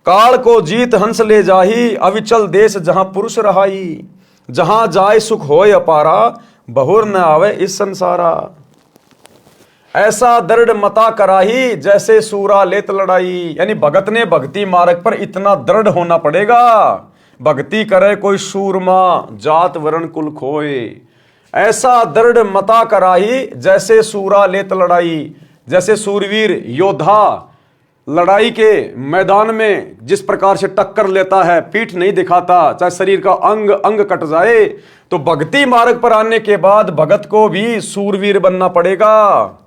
काल को जीत हंस ले जाही, अविचल देश जहां पुरुष रहाई। जहां जाए सुख होय अपारा, बहुर न आवे इस संसारा। ऐसा दृढ़ मता कराही, जैसे सूरा लेत लड़ाई। यानी भगत ने भक्ति मार्ग पर इतना दृढ़ होना पड़ेगा। भक्ति करे कोई सूरमा, जात वर्ण कुल खोए। ऐसा दृढ़ मता कराही, जैसे सूरा लेत लड़ाई। जैसे सूरवीर योद्धा लड़ाई के मैदान में जिस प्रकार से टक्कर लेता है, पीठ नहीं दिखाता, चाहे शरीर का अंग अंग कट जाए। तो भक्ति मार्ग पर आने के बाद भगत को भी सूरवीर बनना पड़ेगा।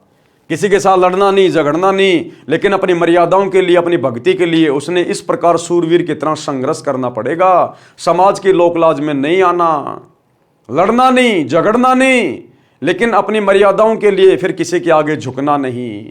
किसी के साथ लड़ना नहीं, झगड़ना नहीं, लेकिन अपनी मर्यादाओं के लिए, अपनी भक्ति के लिए उसने इस प्रकार सूरवीर की तरह संघर्ष करना पड़ेगा। समाज की लोकलाज में नहीं आना, लड़ना नहीं, झगड़ना नहीं, लेकिन अपनी मर्यादाओं के लिए फिर किसी के आगे झुकना नहीं।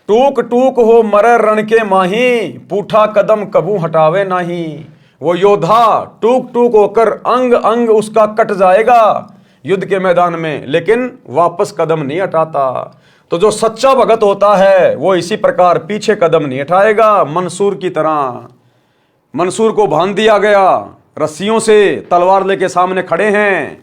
टूक टूक हो मरे रण के माही, पूठा कदम कबू हटावे नहीं। वो योद्धा टूक टूक होकर अंग अंग उसका कट जाएगा युद्ध के मैदान में, लेकिन वापस कदम नहीं हटाता। तो जो सच्चा भगत होता है वो इसी प्रकार पीछे कदम नहीं हटाएगा। मंसूर की तरह, मंसूर को बांध दिया गया रस्सियों से, तलवार लेके सामने खड़े हैं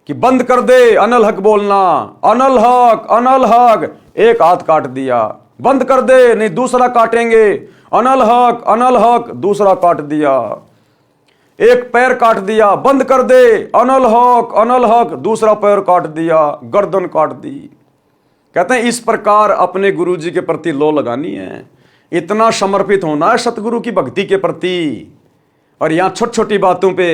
कि बंद कर दे अनल हक बोलना, अनल हक अनल हक। एक हाथ काट दिया, बंद कर दे, नहीं दूसरा काटेंगे, अनल हक दूसरा काट दिया। एक पैर काट दिया, बंद कर दे, अनल हक दूसरा पैर काट दिया, गर्दन काट दी। कहते हैं इस प्रकार अपने गुरु जी के प्रति लो लगानी है, इतना समर्पित होना है सतगुरु की भक्ति के प्रति। और यहां छोटी छोटी बातों पे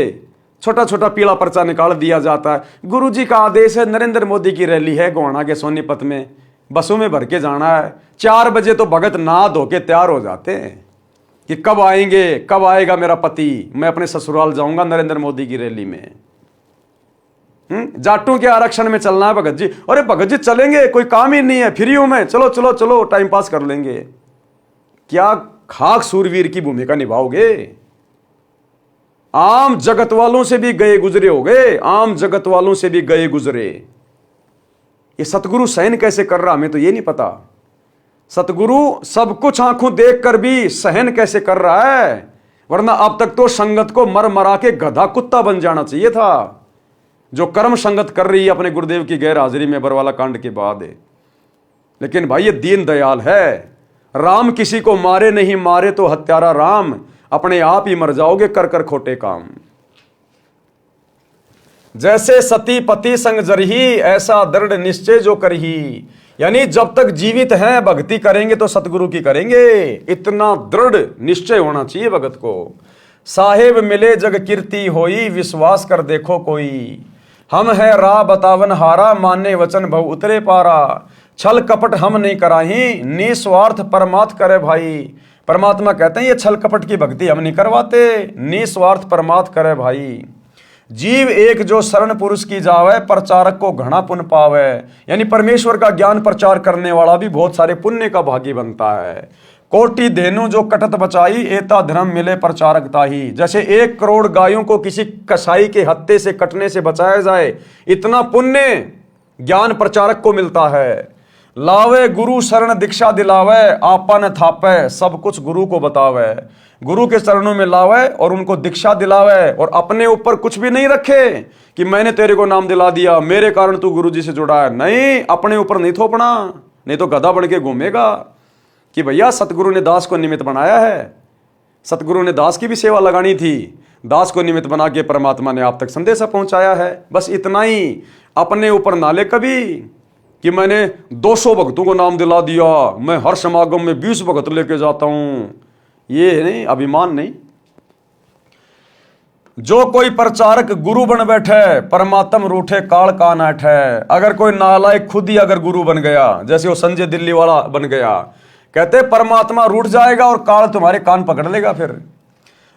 छोटा छोटा पीला पर्चा निकाल दिया जाता है। गुरु जी का आदेश है, नरेंद्र मोदी की रैली है गोहाना के सोनीपत में, बसों में भर के जाना है। 4 बजे तो भगत नहा धो के तैयार हो जाते हैं कि कब आएंगे, कब आएगा मेरा पति, मैं अपने ससुराल जाऊंगा नरेंद्र मोदी की रैली में। जाटों के आरक्षण में चलना है भगत जी। अरे भगत जी चलेंगे, कोई काम ही नहीं है, फ्री हूं मैं, चलो चलो चलो टाइम पास कर लेंगे। क्या खाक सूरवीर की भूमिका निभाओगे? आम जगत वालों से भी गए गुजरे हो गए, आम जगत वालों से भी गए गुजरे। ये सतगुरु सहन कैसे कर रहा, हमें तो ये नहीं पता। सतगुरु सब कुछ आंखों देखकर भी सहन कैसे कर रहा है, वरना अब तक तो संगत को मर मरा के गधा कुत्ता बन जाना चाहिए था, जो कर्म संगत कर रही है अपने गुरुदेव की गैर हाजिरी में बरवाला कांड के बाद। लेकिन भाई ये दीन दयाल है। राम किसी को मारे नहीं, मारे तो हत्यारा राम, अपने आप ही मर जाओगे कर कर खोटे काम। जैसे सती पति संग जरही, ऐसा दृढ़ निश्चय जो करही। यानी जब तक जीवित हैं भक्ति करेंगे तो सतगुरु की करेंगे, इतना दृढ़ निश्चय होना चाहिए भगत को। साहेब मिले जग कीर्ति होई, विश्वास कर देखो कोई। हम है राह बतावन हारा, माने वचन भव उतरे पारा। छल कपट हम नहीं कराही, निस्वार्थ परमात्म करे भाई। परमात्मा कहते हैं ये छल कपट की भक्ति हम नहीं करवाते, निस्वार्थ परमात्म करे भाई। जीव एक जो शरण पुरुष की जावे, प्रचारक को घना पुण्य पावे। यानी परमेश्वर का ज्ञान प्रचार करने वाला भी बहुत सारे पुण्य का भागी बनता है। कोटि धेनु जो कटत बचाई, एता धर्म मिले प्रचारक ताही। जैसे 1 करोड़ गायों को किसी कसाई के हत्थे से कटने से बचाया जाए, इतना पुण्य ज्ञान प्रचारक को मिलता है। लावे गुरु शरण दीक्षा दिलावे, आपा न थापे सब कुछ गुरु को बतावे। गुरु के चरणों में लावे और उनको दीक्षा दिलावे और अपने ऊपर कुछ भी नहीं रखे कि मैंने तेरे को नाम दिला दिया, मेरे कारण तू गुरु जी से जुड़ा है। नहीं, अपने ऊपर नहीं थोपना, नहीं तो गधा बन के घूमेगा कि भैया सतगुरु ने दास को निमित्त बनाया है। सतगुरु ने दास की भी सेवा लगानी थी, दास को निमित्त बना के परमात्मा ने आप तक संदेशा पहुंचाया है। बस इतना ही, अपने ऊपर नाले कभी कि मैंने 200 भक्तों को नाम दिला दिया, मैं हर समागम में 20 भक्त लेके जाता हूं, ये नहीं, अभिमान नहीं। जो कोई प्रचारक गुरु बन बैठे, परमात्म रूठे काल का नाठ है। अगर कोई नालायक खुद ही अगर गुरु बन गया, जैसे वो संजय दिल्ली वाला बन गया, कहते परमात्मा रूठ जाएगा और काल तुम्हारे कान पकड़ लेगा। फिर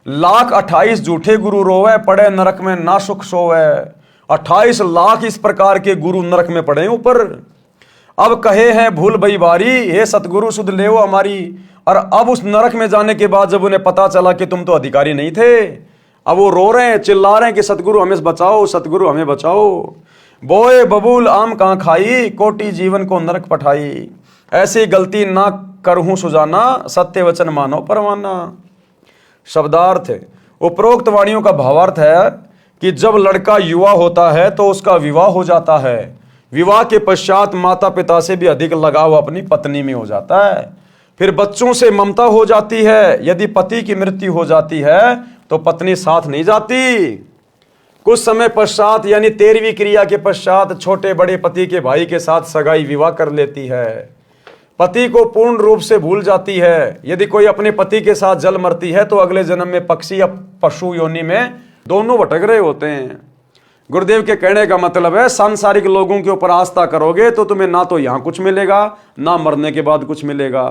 1,28,000 झूठे गुरु रोवे, पड़े नरक में ना सुख सोवे। 28 लाख इस प्रकार के गुरु नरक में पड़े ऊपर। अब कहे हैं भूल भई बारी, हे सतगुरु सुध ले हमारी। और अब उस नरक में जाने के बाद जब उन्हें पता चला कि तुम तो अधिकारी नहीं थे, अब वो रो रहे हैं, चिल्ला रहे हैं कि सतगुरु हमें बचाओ, सतगुरु हमें बचाओ। बोए बबूल आम कहां खाई, कोटि जीवन को नरक पठाई। ऐसी गलती ना करहूं सुजाना, सत्य वचन मानो परवाना। शब्दार्थ, उपरोक्त वाणियों का भावार्थ है कि जब लड़का युवा होता है तो उसका विवाह हो जाता है। विवाह के पश्चात माता पिता से भी अधिक लगाव अपनी पत्नी में हो जाता है। फिर बच्चों से ममता हो जाती है। यदि पति की मृत्यु हो जाती है तो पत्नी साथ नहीं जाती। कुछ समय पश्चात यानी 13वीं क्रिया के पश्चात छोटे बड़े पति के भाई के साथ सगाई विवाह कर लेती है। पति को पूर्ण रूप से भूल जाती है। यदि कोई अपने पति के साथ जल मरती है तो अगले जन्म में पक्षी या पशु योनि में दोनों भटक रहे होते हैं। गुरुदेव के कहने का मतलब है, सांसारिक लोगों के ऊपर आस्था करोगे तो तुम्हें ना तो यहां कुछ मिलेगा, ना मरने के बाद कुछ मिलेगा।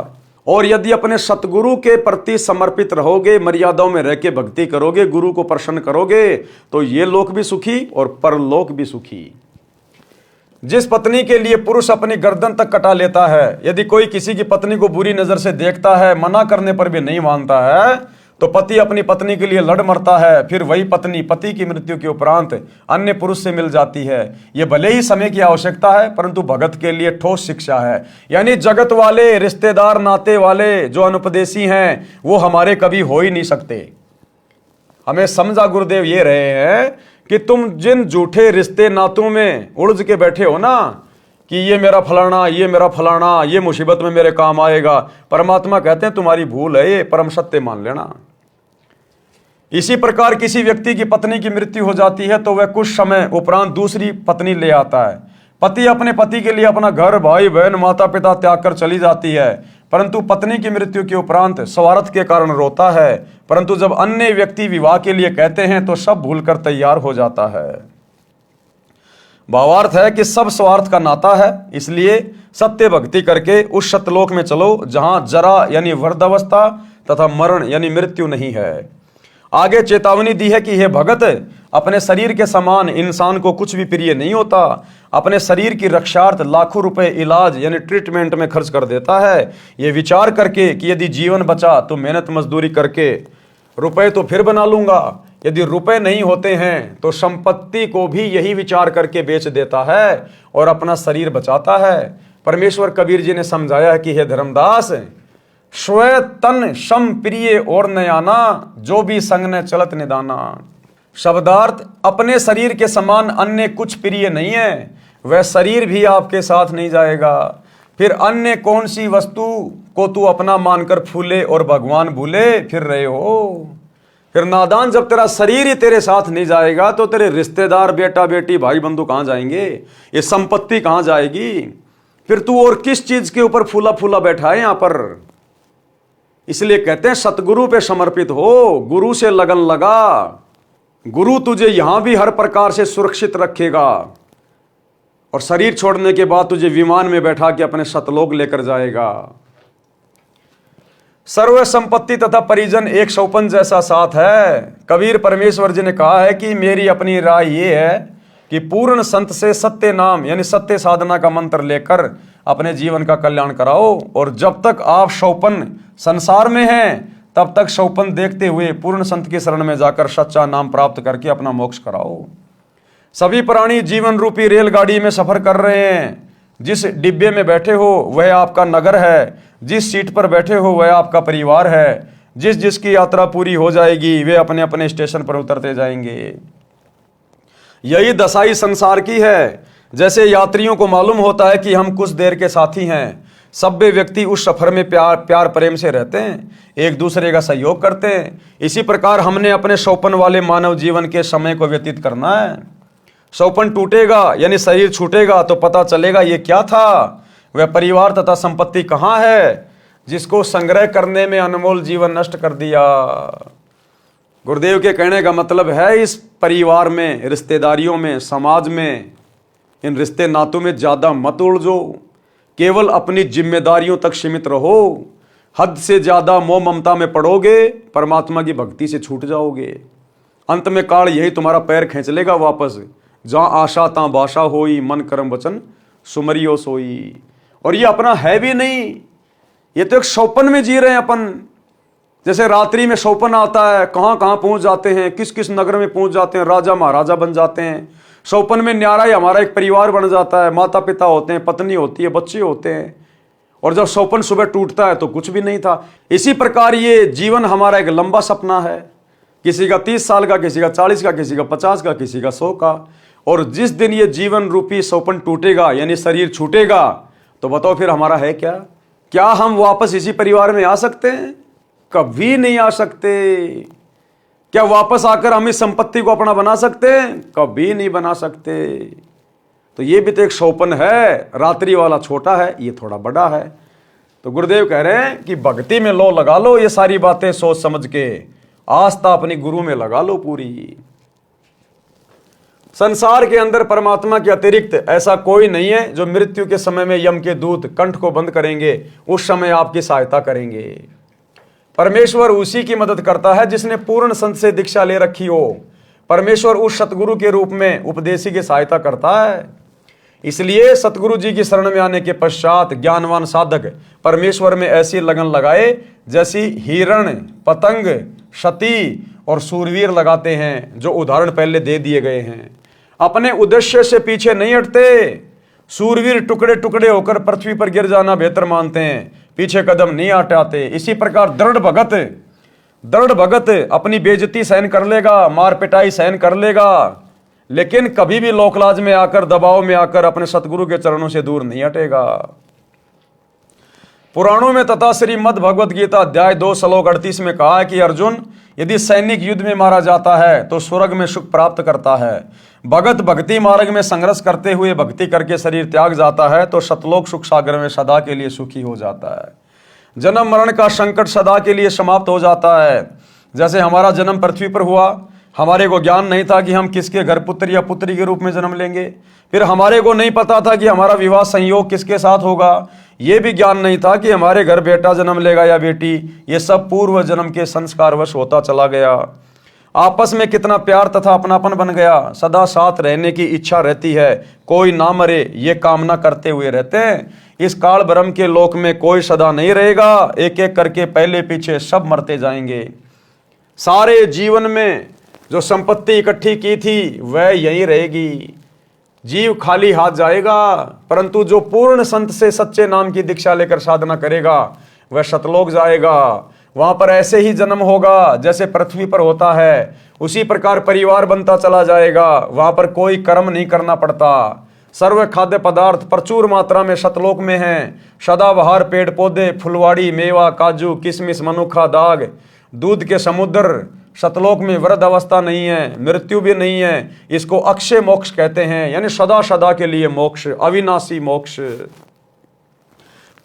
और यदि अपने सतगुरु के प्रति समर्पित रहोगे, मर्यादाओं में रह के भक्ति करोगे, गुरु को प्रसन्न करोगे, तो ये लोक भी सुखी और परलोक भी सुखी। जिस पत्नी के लिए पुरुष अपनी गर्दन तक कटा लेता है, यदि कोई किसी की पत्नी को बुरी नजर से देखता है, मना करने पर भी नहीं मानता है, तो पति अपनी पत्नी के लिए लड़ मरता है। फिर वही पत्नी पति की मृत्यु के उपरांत अन्य पुरुष से मिल जाती है। ये भले ही समय की आवश्यकता है, परंतु भगत के लिए ठोस शिक्षा है। यानी जगत वाले, रिश्तेदार, नाते वाले जो अनुपदेशी हैं, वो हमारे कभी हो ही नहीं सकते। हमें समझा गुरुदेव ये रहे हैं कि तुम जिन झूठे रिश्ते नातों में उलझ के बैठे हो ना, कि ये मेरा फलाना, ये मेरा फलाना, ये मुसीबत में मेरे काम आएगा, परमात्मा कहते हैं तुम्हारी भूल है, ये परम सत्य मान लेना। इसी प्रकार किसी व्यक्ति की पत्नी की मृत्यु हो जाती है तो वह कुछ समय उपरांत दूसरी पत्नी ले आता है। पति अपने पति के लिए अपना घर, भाई बहन, माता पिता त्याग कर चली जाती है, परंतु पत्नी की मृत्यु के उपरांत स्वार्थ के कारण रोता है। परंतु जब अन्य व्यक्ति विवाह के लिए कहते हैं तो सब भूलकर तैयार हो जाता है। भावार्थ है कि सब स्वार्थ का नाता है। इसलिए सत्य भक्ति करके उस सतलोक में चलो जहां जरा यानी वृद्धावस्था तथा मरण यानी मृत्यु नहीं है। आगे चेतावनी दी है कि हे भगत, अपने शरीर के समान इंसान को कुछ भी प्रिय नहीं होता। अपने शरीर की रक्षार्थ लाखों रुपए इलाज यानी ट्रीटमेंट में खर्च कर देता है, ये विचार करके कि यदि जीवन बचा तो मेहनत मजदूरी करके रुपए तो फिर बना लूंगा। यदि रुपए नहीं होते हैं तो संपत्ति को भी यही विचार करके बेच देता है और अपना शरीर बचाता है। परमेश्वर कबीर जी ने समझाया है कि हे धर्मदास, स्व तन सम प्रिय और नयाना, जो भी संग न चलत निदाना। शब्दार्थ, अपने शरीर के समान अन्य कुछ प्रिय नहीं है, वह शरीर भी आपके साथ नहीं जाएगा। फिर अन्य कौन सी वस्तु को तू अपना मानकर फूले और भगवान भूले फिर रहे हो। फिर नादान, जब तेरा शरीर ही तेरे साथ नहीं जाएगा तो तेरे रिश्तेदार, बेटा बेटी, भाई बंधु कहां जाएंगे, ये संपत्ति कहां जाएगी। फिर तू और किस चीज के ऊपर फूला फूला बैठा है यहां पर। इसलिए कहते हैं सतगुरु पे समर्पित हो, गुरु से लगन लगा। गुरु तुझे यहां भी हर प्रकार से सुरक्षित रखेगा और शरीर छोड़ने के बाद तुझे विमान में बैठा के अपने सतलोक लेकर जाएगा। सर्व संपत्ति तथा परिजन एक सौपन जैसा साथ है। कबीर परमेश्वर जी ने कहा है कि मेरी अपनी राय ये है कि पूर्ण संत से सत्य नाम यानी सत्य साधना का मंत्र लेकर अपने जीवन का कल्याण कराओ। और जब तक आप सौपन संसार में हैं तब तक सौपन देखते हुए पूर्ण संत की शरण में जाकर सच्चा नाम प्राप्त करके अपना मोक्ष कराओ। सभी प्राणी जीवन रूपी रेलगाड़ी में सफर कर रहे हैं। जिस डिब्बे में बैठे हो वह आपका नगर है, जिस सीट पर बैठे हो वह आपका परिवार है। जिस जिसकी यात्रा पूरी हो जाएगी वे अपने अपने स्टेशन पर उतरते जाएंगे। यही दशाई संसार की है। जैसे यात्रियों को मालूम होता है कि हम कुछ देर के साथी हैं, सभ्य व्यक्ति उस सफर में प्यार प्रेम से रहते हैं, एक दूसरे का सहयोग करते हैं। इसी प्रकार हमने अपने सौपन वाले मानव जीवन के समय को व्यतीत करना है। सौपन टूटेगा यानी शरीर छूटेगा तो पता चलेगा ये क्या था। वह परिवार तथा संपत्ति कहाँ है जिसको संग्रह करने में अनमोल जीवन नष्ट कर दिया। गुरुदेव के कहने का मतलब है इस परिवार में, रिश्तेदारियों में, समाज में, इन रिश्ते नातों में ज्यादा मत उलझो। केवल अपनी जिम्मेदारियों तक सीमित रहो। हद से ज्यादा मोह ममता में पड़ोगे, परमात्मा की भक्ति से छूट जाओगे। अंत में काल यही तुम्हारा पैर खींच लेगा वापस। जहां आशा तां बाशा होई, मन कर्म वचन सुमरियो सोई। और ये अपना है भी नहीं, ये तो एक सौपन में जी रहे हैं अपन। जैसे रात्रि में सौपन आता है, कहां कहां पहुंच जाते हैं, किस किस नगर में पहुंच जाते हैं, राजा महाराजा बन जाते हैं। सौपन में न्यारा ही हमारा एक परिवार बन जाता है, माता पिता होते हैं, पत्नी होती है, बच्चे होते हैं। और जब सौपन सुबह टूटता है तो कुछ भी नहीं था। इसी प्रकार ये जीवन हमारा एक लंबा सपना है, किसी का 30 साल का, किसी का 40 का, किसी का 50 का, किसी का 100 का। और जिस दिन ये जीवन रूपी सौपन टूटेगा यानी शरीर छूटेगा तो बताओ फिर हमारा है क्या? क्या हम वापस इसी परिवार में आ सकते हैं? कभी नहीं आ सकते। क्या वापस आकर हम इस संपत्ति को अपना बना सकते हैं? कभी नहीं बना सकते। तो ये भी तो एक सौपन है। रात्रि वाला छोटा है, ये थोड़ा बड़ा है। तो गुरुदेव कह रहे हैं कि भक्ति में लो लगा लो, ये सारी बातें सोच समझ के आस्था अपनी गुरु में लगा लो पूरी। संसार के अंदर परमात्मा के अतिरिक्त ऐसा कोई नहीं है जो मृत्यु के समय में यम के दूत कंठ को बंद करेंगे, उस समय आपकी सहायता करेंगे। परमेश्वर उसी की मदद करता है जिसने पूर्ण संत से दीक्षा ले रखी हो। परमेश्वर उस सतगुरु के रूप में उपदेशी की सहायता करता है। इसलिए सतगुरु जी की शरण में आने के पश्चात ज्ञानवान साधक परमेश्वर में ऐसी लगन लगाए जैसी हिरण, पतंग, सती और सूरवीर लगाते हैं, जो उदाहरण पहले दे दिए गए हैं। अपने उद्देश्य से पीछे नहीं हटते। सूरवीर टुकड़े टुकड़े होकर पृथ्वी पर गिर जाना बेहतर मानते हैं, पीछे कदम नहीं हटाते। इसी प्रकार दृढ़ भगत अपनी बेइज्जती सहन कर लेगा, मार पिटाई सहन कर लेगा, लेकिन कभी भी लोकलाज में आकर, दबाव में आकर अपने सतगुरु के चरणों से दूर नहीं हटेगा। पुराणों में तथा श्रीमद् भगवद गीता अध्याय 2 श्लोक 38 में कहा है कि अर्जुन, यदि सैनिक युद्ध में मारा जाता है तो स्वर्ग में सुख प्राप्त करता है। भगत भक्ति मार्ग में संघर्ष करते हुए भक्ति करके शरीर त्याग जाता है तो सतलोक सुख सागर में सदा के लिए सुखी हो जाता है। जन्म मरण का संकट सदा के लिए समाप्त हो जाता है। जैसे हमारा जन्म पृथ्वी पर हुआ, हमारे को ज्ञान नहीं था कि हम किसके घर पुत्र या पुत्री के रूप में जन्म लेंगे। फिर हमारे को नहीं पता था कि हमारा विवाह संयोग किसके साथ होगा। ये भी ज्ञान नहीं था कि हमारे घर बेटा जन्म लेगा या बेटी। ये सब पूर्व जन्म के संस्कारवश होता चला गया। आपस में कितना प्यार तथा अपनापन बन गया। सदा साथ रहने की इच्छा रहती है, कोई ना मरे ये कामना करते हुए रहते हैं। इस काल ब्रह्म के लोक में कोई सदा नहीं रहेगा, एक एक करके पहले पीछे सब मरते जाएंगे। सारे जीवन में जो संपत्ति इकट्ठी की थी वह यहीं रहेगी। जीव खाली हाथ जाएगा, परंतु जो पूर्ण संत से सच्चे नाम की दीक्षा लेकर साधना करेगा वह सतलोक जाएगा। वहां पर ऐसे ही जन्म होगा जैसे पृथ्वी पर होता है, उसी प्रकार परिवार बनता चला जाएगा। वहां पर कोई कर्म नहीं करना पड़ता। सर्व खाद्य पदार्थ प्रचुर मात्रा में सतलोक में हैं। सदाबहार पेड़ पौधे, फुलवाड़ी, मेवा, काजू, किशमिश, मनुखा, दाग, दूध के समुद्र। सतलोक में वृद्ध अवस्था नहीं है, मृत्यु भी नहीं है। इसको अक्षय मोक्ष कहते हैं, यानी सदा सदा के लिए मोक्ष, अविनाशी मोक्ष,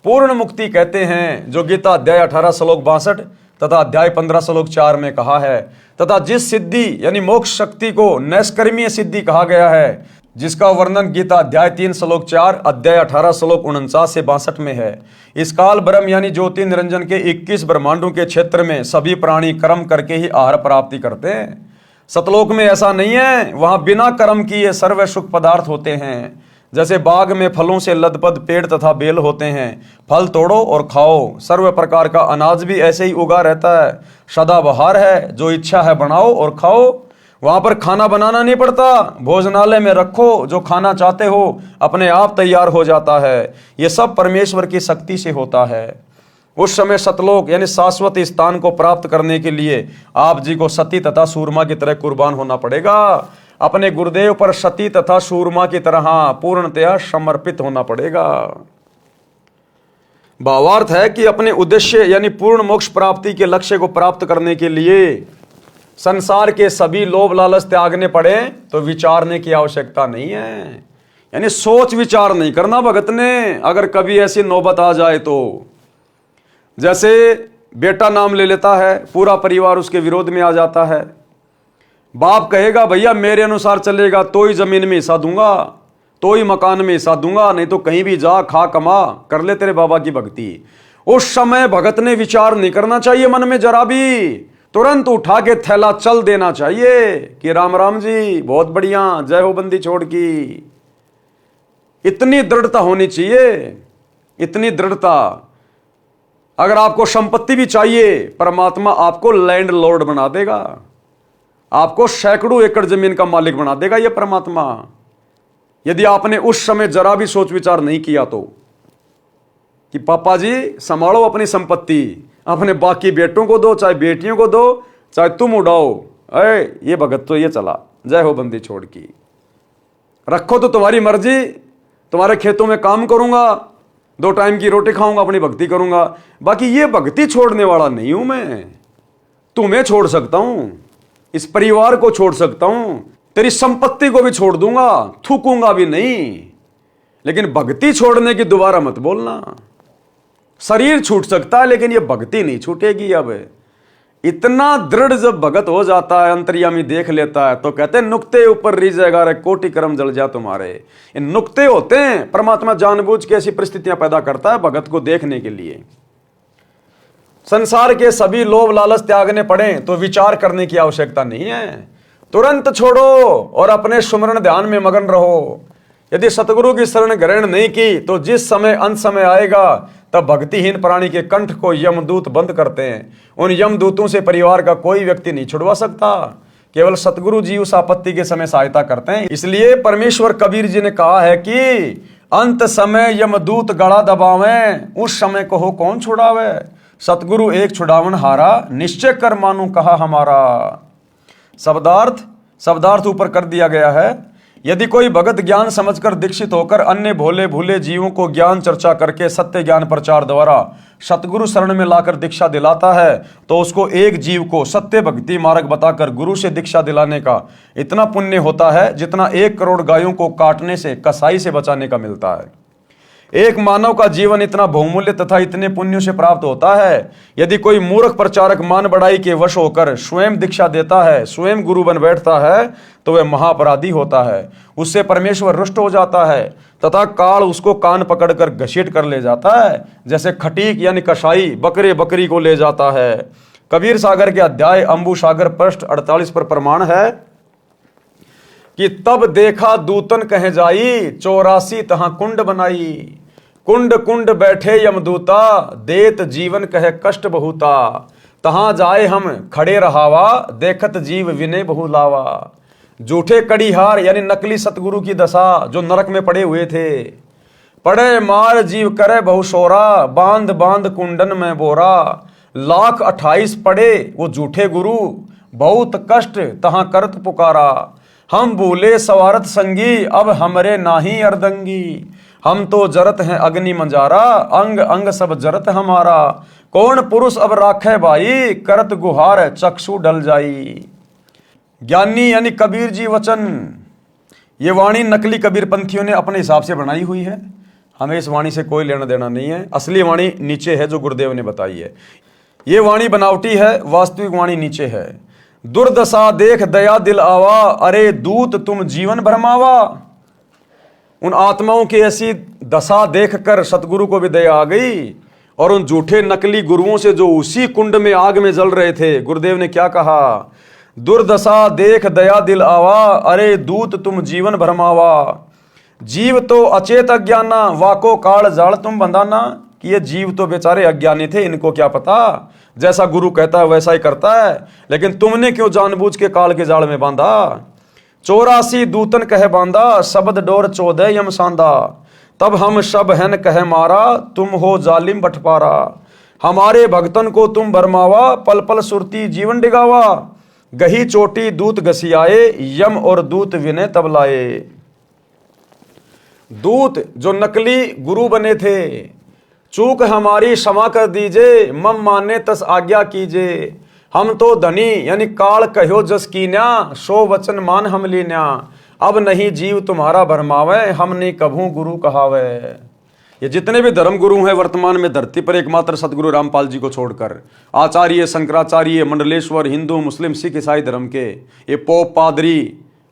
पूर्ण मुक्ति कहते हैं, जो गीता अध्याय 18 श्लोक 62 तथा अध्याय 15 श्लोक 4 में कहा है। तथा जिस सिद्धि यानी मोक्ष शक्ति को नैष्कर्मीय सिद्धि कहा गया है, जिसका वर्णन गीता अध्याय 3 श्लोक 4, अध्याय 18 श्लोक 49 से 62 में है। इस काल ब्रह्म यानी ज्योति निरंजन के 21 ब्रह्मांडों के क्षेत्र में सभी प्राणी कर्म करके ही आहार प्राप्ति करते हैं। सतलोक में ऐसा नहीं है, वहां बिना कर्म किए सर्व सुख पदार्थ होते हैं। जैसे बाग में फलों से लदपद पेड़ तथा बेल होते हैं, फल तोड़ो और खाओ। सर्व प्रकार का अनाज भी ऐसे ही उगा रहता है, सदाबहार है, जो इच्छा है बनाओ और खाओ। वहां पर खाना बनाना नहीं पड़ता, भोजनालय में रखो, जो खाना चाहते हो अपने आप तैयार हो जाता है। ये सब परमेश्वर की शक्ति से होता है। उस समय सतलोक यानी शाश्वत स्थान को प्राप्त करने के लिए आप जी को सती तथा सूरमा की तरह कुर्बान होना पड़ेगा। अपने गुरुदेव पर सती तथा सूरमा की तरह पूर्णतया समर्पित होना पड़ेगा। भावार्थ है कि अपने उद्देश्य यानी पूर्ण मोक्ष प्राप्ति के लक्ष्य को प्राप्त करने के लिए संसार के सभी लोभ लालच त्यागने पड़े तो विचारने की आवश्यकता नहीं है, यानी सोच विचार नहीं करना भगत ने। अगर कभी ऐसी नौबत आ जाए तो, जैसे बेटा नाम ले लेता है, पूरा परिवार उसके विरोध में आ जाता है, बाप कहेगा भैया मेरे अनुसार चलेगा तो ही जमीन में हिस्सा दूंगा, तो ही मकान में हिस्सा दूंगा, नहीं तो कहीं भी जा खा कमा कर ले तेरे बाबा की भक्ति। उस समय भगत ने विचार नहीं करना चाहिए मन में जरा भी, तुरंत उठा के थैला चल देना चाहिए कि राम राम जी बहुत बढ़िया, जय हो बंदी छोड़ की। इतनी दृढ़ता होनी चाहिए, इतनी दृढ़ता। अगर आपको संपत्ति भी चाहिए, परमात्मा आपको लैंड लॉर्ड बना देगा, आपको सैकड़ों एकड़ जमीन का मालिक बना देगा ये परमात्मा, यदि आपने उस समय जरा भी सोच विचार नहीं किया तो, कि पापा जी संभालो अपनी संपत्ति, अपने बाकी बेटों को दो, चाहे बेटियों को दो, चाहे तुम उड़ाओ, ये भगत तो ये चला, जय हो बंदी छोड़ की, रखो तो तुम्हारी मर्जी, तुम्हारे खेतों में काम करूंगा, 2 टाइम की रोटी खाऊंगा, अपनी भक्ति करूंगा, बाकी ये भक्ति छोड़ने वाला नहीं हूं मैं। तुम्हें छोड़ सकता हूं, इस परिवार को छोड़ सकता हूं, तेरी संपत्ति को भी छोड़ दूंगा, थूकूंगा भी नहीं, लेकिन भक्ति छोड़ने की दोबारा मत बोलना। शरीर छूट सकता है लेकिन ये भक्ति नहीं छूटेगी। अब इतना दृढ़ जब भगत हो जाता है, अंतर्यामी देख लेता है, तो कहते हैं नुक्ते ऊपर रिझेगा रे कोटि कर्म जल जा तुम्हारे। ये नुक्ते होते हैं, परमात्मा जानबूझ के ऐसी परिस्थितियां पैदा करता है भगत को देखने के लिए। संसार के सभी लोभ लालच त्यागने पड़े तो विचार करने की आवश्यकता नहीं है, तुरंत छोड़ो और अपने सुमरण ध्यान में मगन रहो। यदि सतगुरु की शरण ग्रहण नहीं की तो जिस समय अंत समय आएगा तब भक्तिहीन प्राणी के कंठ को यमदूत बंद करते हैं। उन यमदूतों से परिवार का कोई व्यक्ति नहीं छुड़वा सकता, केवल सतगुरु जी उस आपत्ति के समय सहायता करते हैं। इसलिए परमेश्वर कबीर जी ने कहा है कि अंत समय यमदूत गड़ा दबावें, उस समय को हो कौन छुड़ावे। सतगुरु एक छुड़ावन हारा, निश्चय कर मानू कहा हमारा। शब्दार्थ ऊपर कर दिया गया है। यदि कोई भगत ज्ञान समझकर दीक्षित होकर अन्य भोले भूले जीवों को ज्ञान चर्चा करके सत्य ज्ञान प्रचार द्वारा सतगुरु शरण में लाकर दीक्षा दिलाता है तो उसको एक जीव को सत्य भक्ति मार्ग बताकर गुरु से दीक्षा दिलाने का इतना पुण्य होता है जितना 1 करोड़ गायों को काटने से, कसाई से बचाने का मिलता है। एक मानव का जीवन इतना बहुमूल्य तथा इतने पुण्यों से प्राप्त होता है। यदि कोई मूर्ख प्रचारक मान बढ़ाई के वश होकर स्वयं दीक्षा देता है, स्वयं गुरु बन बैठता है, तो वह महापराधी होता है। उससे परमेश्वर रुष्ट हो जाता है तथा काल उसको कान पकड़कर घसीट कर ले जाता है, जैसे खटीक यानी कसाई बकरी को ले जाता है। कबीर सागर के अध्याय अंबु सागर पृष्ठ 48 पर प्रमाण है कि तब देखा दूतन कह जाई, 84 तहां कुंड बनाई। कुंड कुंड बैठे यमदूता, देत जीवन कह कष्ट बहुता। तहां जाए हम खड़े रहावा, देखत जीव विनय बहु लावा। झूठे कड़ीहार यानी नकली सतगुरु की दशा जो नरक में पड़े हुए थे। पड़े मार जीव करे बहु शोरा, बांध बांध कुंडन में बोरा। 1,28,000 पड़े वो झूठे गुरु, बहुत कष्ट तहां करत पुकारा। हम भूले सवारत संगी, अब हमरे नाही अर्दंगी। हम तो जरत हैं अग्नि मंजारा, अंग अंग सब जरत हमारा। कौन पुरुष अब राखे भाई, करत गुहार चक्षु डल जाई। ज्ञानी यानी कबीर जी वचन। ये वाणी नकली कबीर पंथियों ने अपने हिसाब से बनाई हुई है, हमें इस वाणी से कोई लेना देना नहीं है। असली वाणी नीचे है जो गुरुदेव ने बताई है। ये वाणी बनावटी है, वास्तविक वाणी नीचे है। दुर्दशा देख दया दिल आवा, अरे दूत तुम जीवन भरमावा। उन आत्माओं की ऐसी दशा देखकर सतगुरु को भी दया आ गई और उन झूठे नकली गुरुओं से जो उसी कुंड में आग में जल रहे थे, गुरुदेव ने क्या कहा, दुर्दशा देख दया दिल आवा, अरे दूत तुम जीवन भरमावा। जीव तो अचेत अज्ञाना, वाको काल जाल तुम बंधाना। कि ये जीव तो बेचारे अज्ञानी थे, इनको क्या पता जैसा गुरु कहता है वैसा ही करता है, लेकिन तुमने क्यों जानबूझ के काल के जाल में बांधा। 84 दूतन कह बांधा, शब्द डोर 14 यम सांदा। तब हम सब हन कह मारा, तुम हो जालिम बटपारा। हमारे भक्तन को तुम भरमावा, पल पल सुरती जीवन डिगावा। गही चोटी दूत घसियाए, यम और दूत विनय तब लाए। दूत जो नकली गुरु बने थे, चूक हमारी क्षमा कर दीजिए, मम माने तस आज्ञा कीजिए। हम तो धनी यानी काल कहो जस कीन्या, सो वचन मान हम लीन्या। अब नहीं जीव तुम्हारा भरमावे, हमने कभू गुरु कहावे। ये जितने भी धर्म गुरु हैं वर्तमान में धरती पर, एकमात्र सतगुरु रामपाल जी को छोड़कर, आचार्य शंकराचार्य मंडलेश्वर, हिंदू मुस्लिम सिख ईसाई धर्म के ये पोप पादरी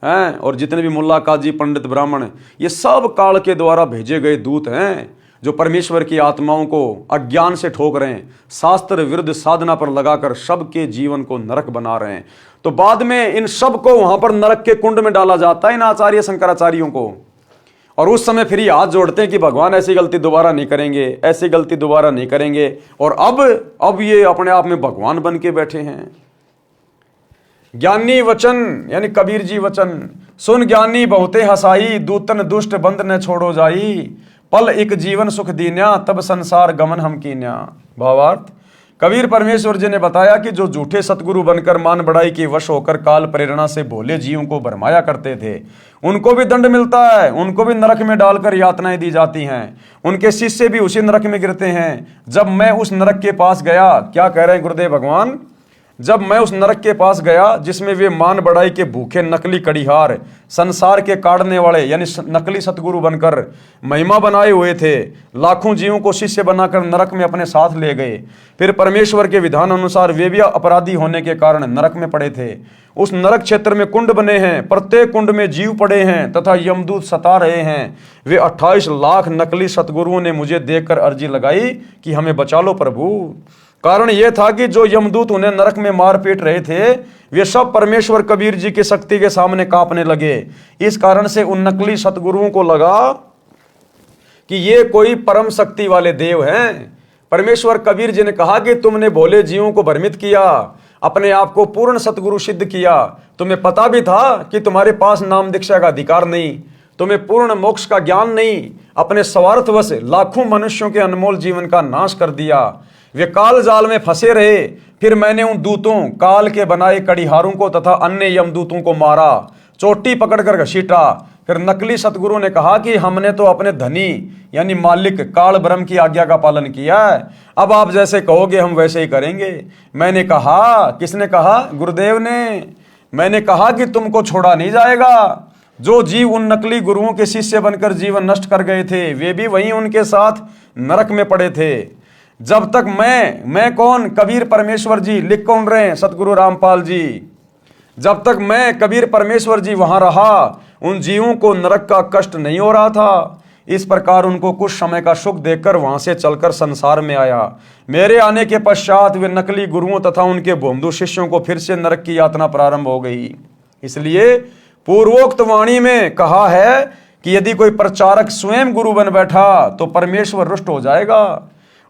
हैं और जितने भी मुल्ला काजी पंडित ब्राह्मण, ये सब काल के द्वारा भेजे गए दूत हैं जो परमेश्वर की आत्माओं को अज्ञान से ठोक रहे हैं, शास्त्र विरुद्ध साधना पर लगाकर सबके जीवन को नरक बना रहे हैं। तो बाद में इन सब को वहां पर नरक के कुंड में डाला जाता है, इन आचार्य शंकराचार्यों को। और उस समय फिर ये हाथ जोड़ते हैं कि भगवान ऐसी गलती दोबारा नहीं करेंगे, ऐसी गलती दोबारा नहीं करेंगे। और अब ये अपने आप में भगवान बन के बैठे हैं। ज्ञानी वचन यानी कबीर जी वचन, सुन ज्ञानी बहुते हसाई, दूतन दुष्ट बंद न छोड़ो जाई। पल एक जीवन सुख दीन्या, तब संसार गमन हम कीन्या। भावार्थ, कबीर परमेश्वर जी ने बताया कि जो झूठे सतगुरु बनकर मान बढ़ाई के वश होकर काल प्रेरणा से भोले जीवों को भरमाया करते थे, उनको भी दंड मिलता है, उनको भी नरक में डालकर यातनाएं दी जाती हैं। उनके शिष्य भी उसी नरक में गिरते हैं। जब मैं उस नरक के पास गया, क्या कह रहे हैं गुरुदेव भगवान, जब मैं उस नरक के पास गया जिसमें वे मान बढ़ाई के भूखे नकली कड़ीहार, संसार के काटने वाले यानी नकली सतगुरु बनकर महिमा बनाए हुए थे, लाखों जीवों को शिष्य बनाकर नरक में अपने साथ ले गए। फिर परमेश्वर के विधान अनुसार वे भी अपराधी होने के कारण नरक में पड़े थे। उस नरक क्षेत्र में कुंड बने हैं, प्रत्येक कुंड में जीव पड़े हैं तथा यमदूत सता रहे हैं। वे 28 लाख नकली सतगुरुओं ने मुझे देखकर अर्जी लगाई कि हमें बचा लो प्रभु। कारण यह था कि जो यमदूत उन्हें नरक में मार पीट रहे थे, वे सब परमेश्वर कबीर जी की शक्ति के सामने कांपने लगे। इस कारण से उन नकली सतगुरुओं को लगा कि ये कोई परम शक्ति वाले देव हैं। परमेश्वर कबीर जी ने कहा कि तुमने भोले जीवों को भ्रमित किया, अपने आप को पूर्ण सतगुरु सिद्ध किया। तुम्हें पता भी था कि तुम्हारे पास नाम दीक्षा का अधिकार नहीं, तुम्हें पूर्ण मोक्ष का ज्ञान नहीं। अपने स्वार्थवश लाखों मनुष्यों के अनमोल जीवन का नाश कर दिया। वे काल जाल में फंसे रहे। फिर मैंने उन दूतों, काल के बनाए कड़ीहारों को तथा अन्य यमदूतों को मारा, चोटी पकड़कर घसीटा। फिर नकली सतगुरु ने कहा कि हमने तो अपने धनी यानी मालिक काल ब्रह्म की आज्ञा का पालन किया है, अब आप जैसे कहोगे हम वैसे ही करेंगे। मैंने कहा, किसने कहा? गुरुदेव ने। मैंने कहा कि तुमको छोड़ा नहीं जाएगा। जो जीव उन नकली गुरुओं के शिष्य बनकर जीवन नष्ट कर गए थे, वे भी वहीं उनके साथ नरक में पड़े थे। जब तक मैं कौन? कबीर परमेश्वर जी। लिख कौन रहे हैं? सतगुरु रामपाल जी। जब तक मैं कबीर परमेश्वर जी वहां रहा, उन जीवों को नरक का कष्ट नहीं हो रहा था। इस प्रकार उनको कुछ समय का सुख देकर वहां से चलकर संसार में आया। मेरे आने के पश्चात वे नकली गुरुओं तथा उनके भोंदू शिष्यों को फिर से नरक की यातना प्रारंभ हो गई। इसलिए पूर्वोक्त वाणी में कहा है कि यदि कोई प्रचारक स्वयं गुरु बन बैठा तो परमेश्वर रुष्ट हो जाएगा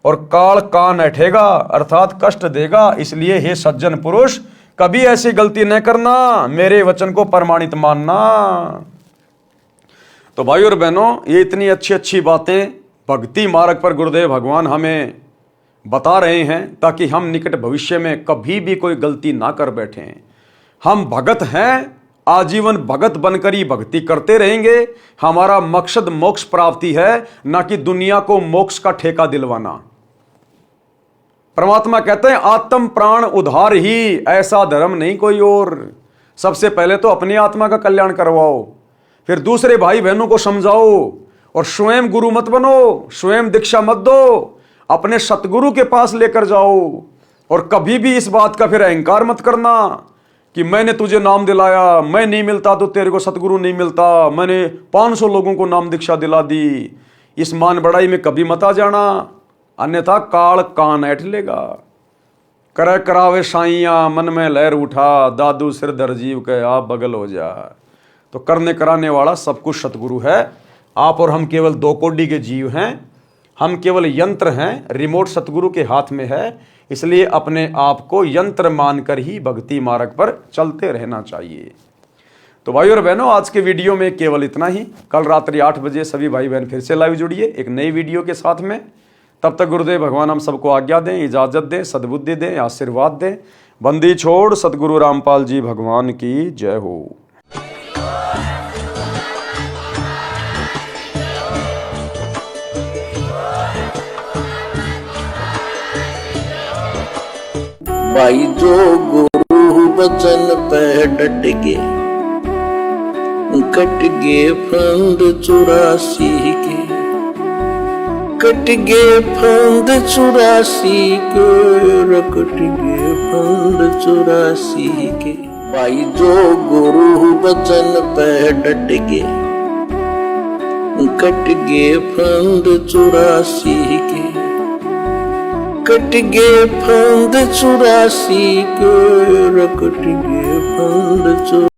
और काल कान ऐठेगा अर्थात कष्ट देगा। इसलिए हे सज्जन पुरुष, कभी ऐसी गलती न करना, मेरे वचन को प्रमाणित मानना। तो भाई और बहनों, ये इतनी अच्छी अच्छी बातें भक्ति मार्ग पर गुरुदेव भगवान हमें बता रहे हैं ताकि हम निकट भविष्य में कभी भी कोई गलती ना कर बैठें। हम भगत हैं, आजीवन भगत बनकर ही भक्ति करते रहेंगे। हमारा मकसद मोक्ष प्राप्ति है, ना कि दुनिया को मोक्ष का ठेका दिलवाना। परमात्मा कहते हैं आत्म प्राण उद्धार ही, ऐसा धर्म नहीं कोई और। सबसे पहले तो अपनी आत्मा का कल्याण करवाओ, फिर दूसरे भाई बहनों को समझाओ और स्वयं गुरु मत बनो, स्वयं दीक्षा मत दो, अपने सतगुरु के पास लेकर जाओ। और कभी भी इस बात का फिर अहंकार मत करना कि मैंने तुझे नाम दिलाया, मैं नहीं मिलता तो तेरे को सतगुरु नहीं मिलता, मैंने 500 लोगों को नाम दीक्षा दिला दी। इस मान बढ़ाई में कभी मत आ जाना, अन्यथा काल कान ऐठ लेगा। करे करावे साइया, मन में लहर उठा, दादू सिर धर जीव के आप बगल हो जा। तो करने कराने वाला सब कुछ सतगुरु है। आप और हम केवल 2 कोटि के जीव हैं। हम केवल यंत्र हैं, रिमोट सतगुरु के हाथ में है। इसलिए अपने आप को यंत्र मानकर ही भक्ति मार्ग पर चलते रहना चाहिए। तो भाई और बहनों, आज के वीडियो में केवल इतना ही। कल रात्रि 8 बजे सभी भाई बहन फिर से लाइव जुड़िए एक नई वीडियो के साथ में। तब तक गुरुदेव भगवान हम सबको आज्ञा दें, इजाजत दें, सद्बुद्धि दें, आशीर्वाद दें। बंदी छोड़ सदगुरु रामपाल जी भगवान की जय हो। भाई जो गुरु वचन पे डट के कट गे फंद 84 के, कट गे फंद 84 के, कट गे फंद 84 के। भाई जो गुरु वचन पे डट के कट गे फंद 84 के, कट गे फंद 84 के, कट गे फंद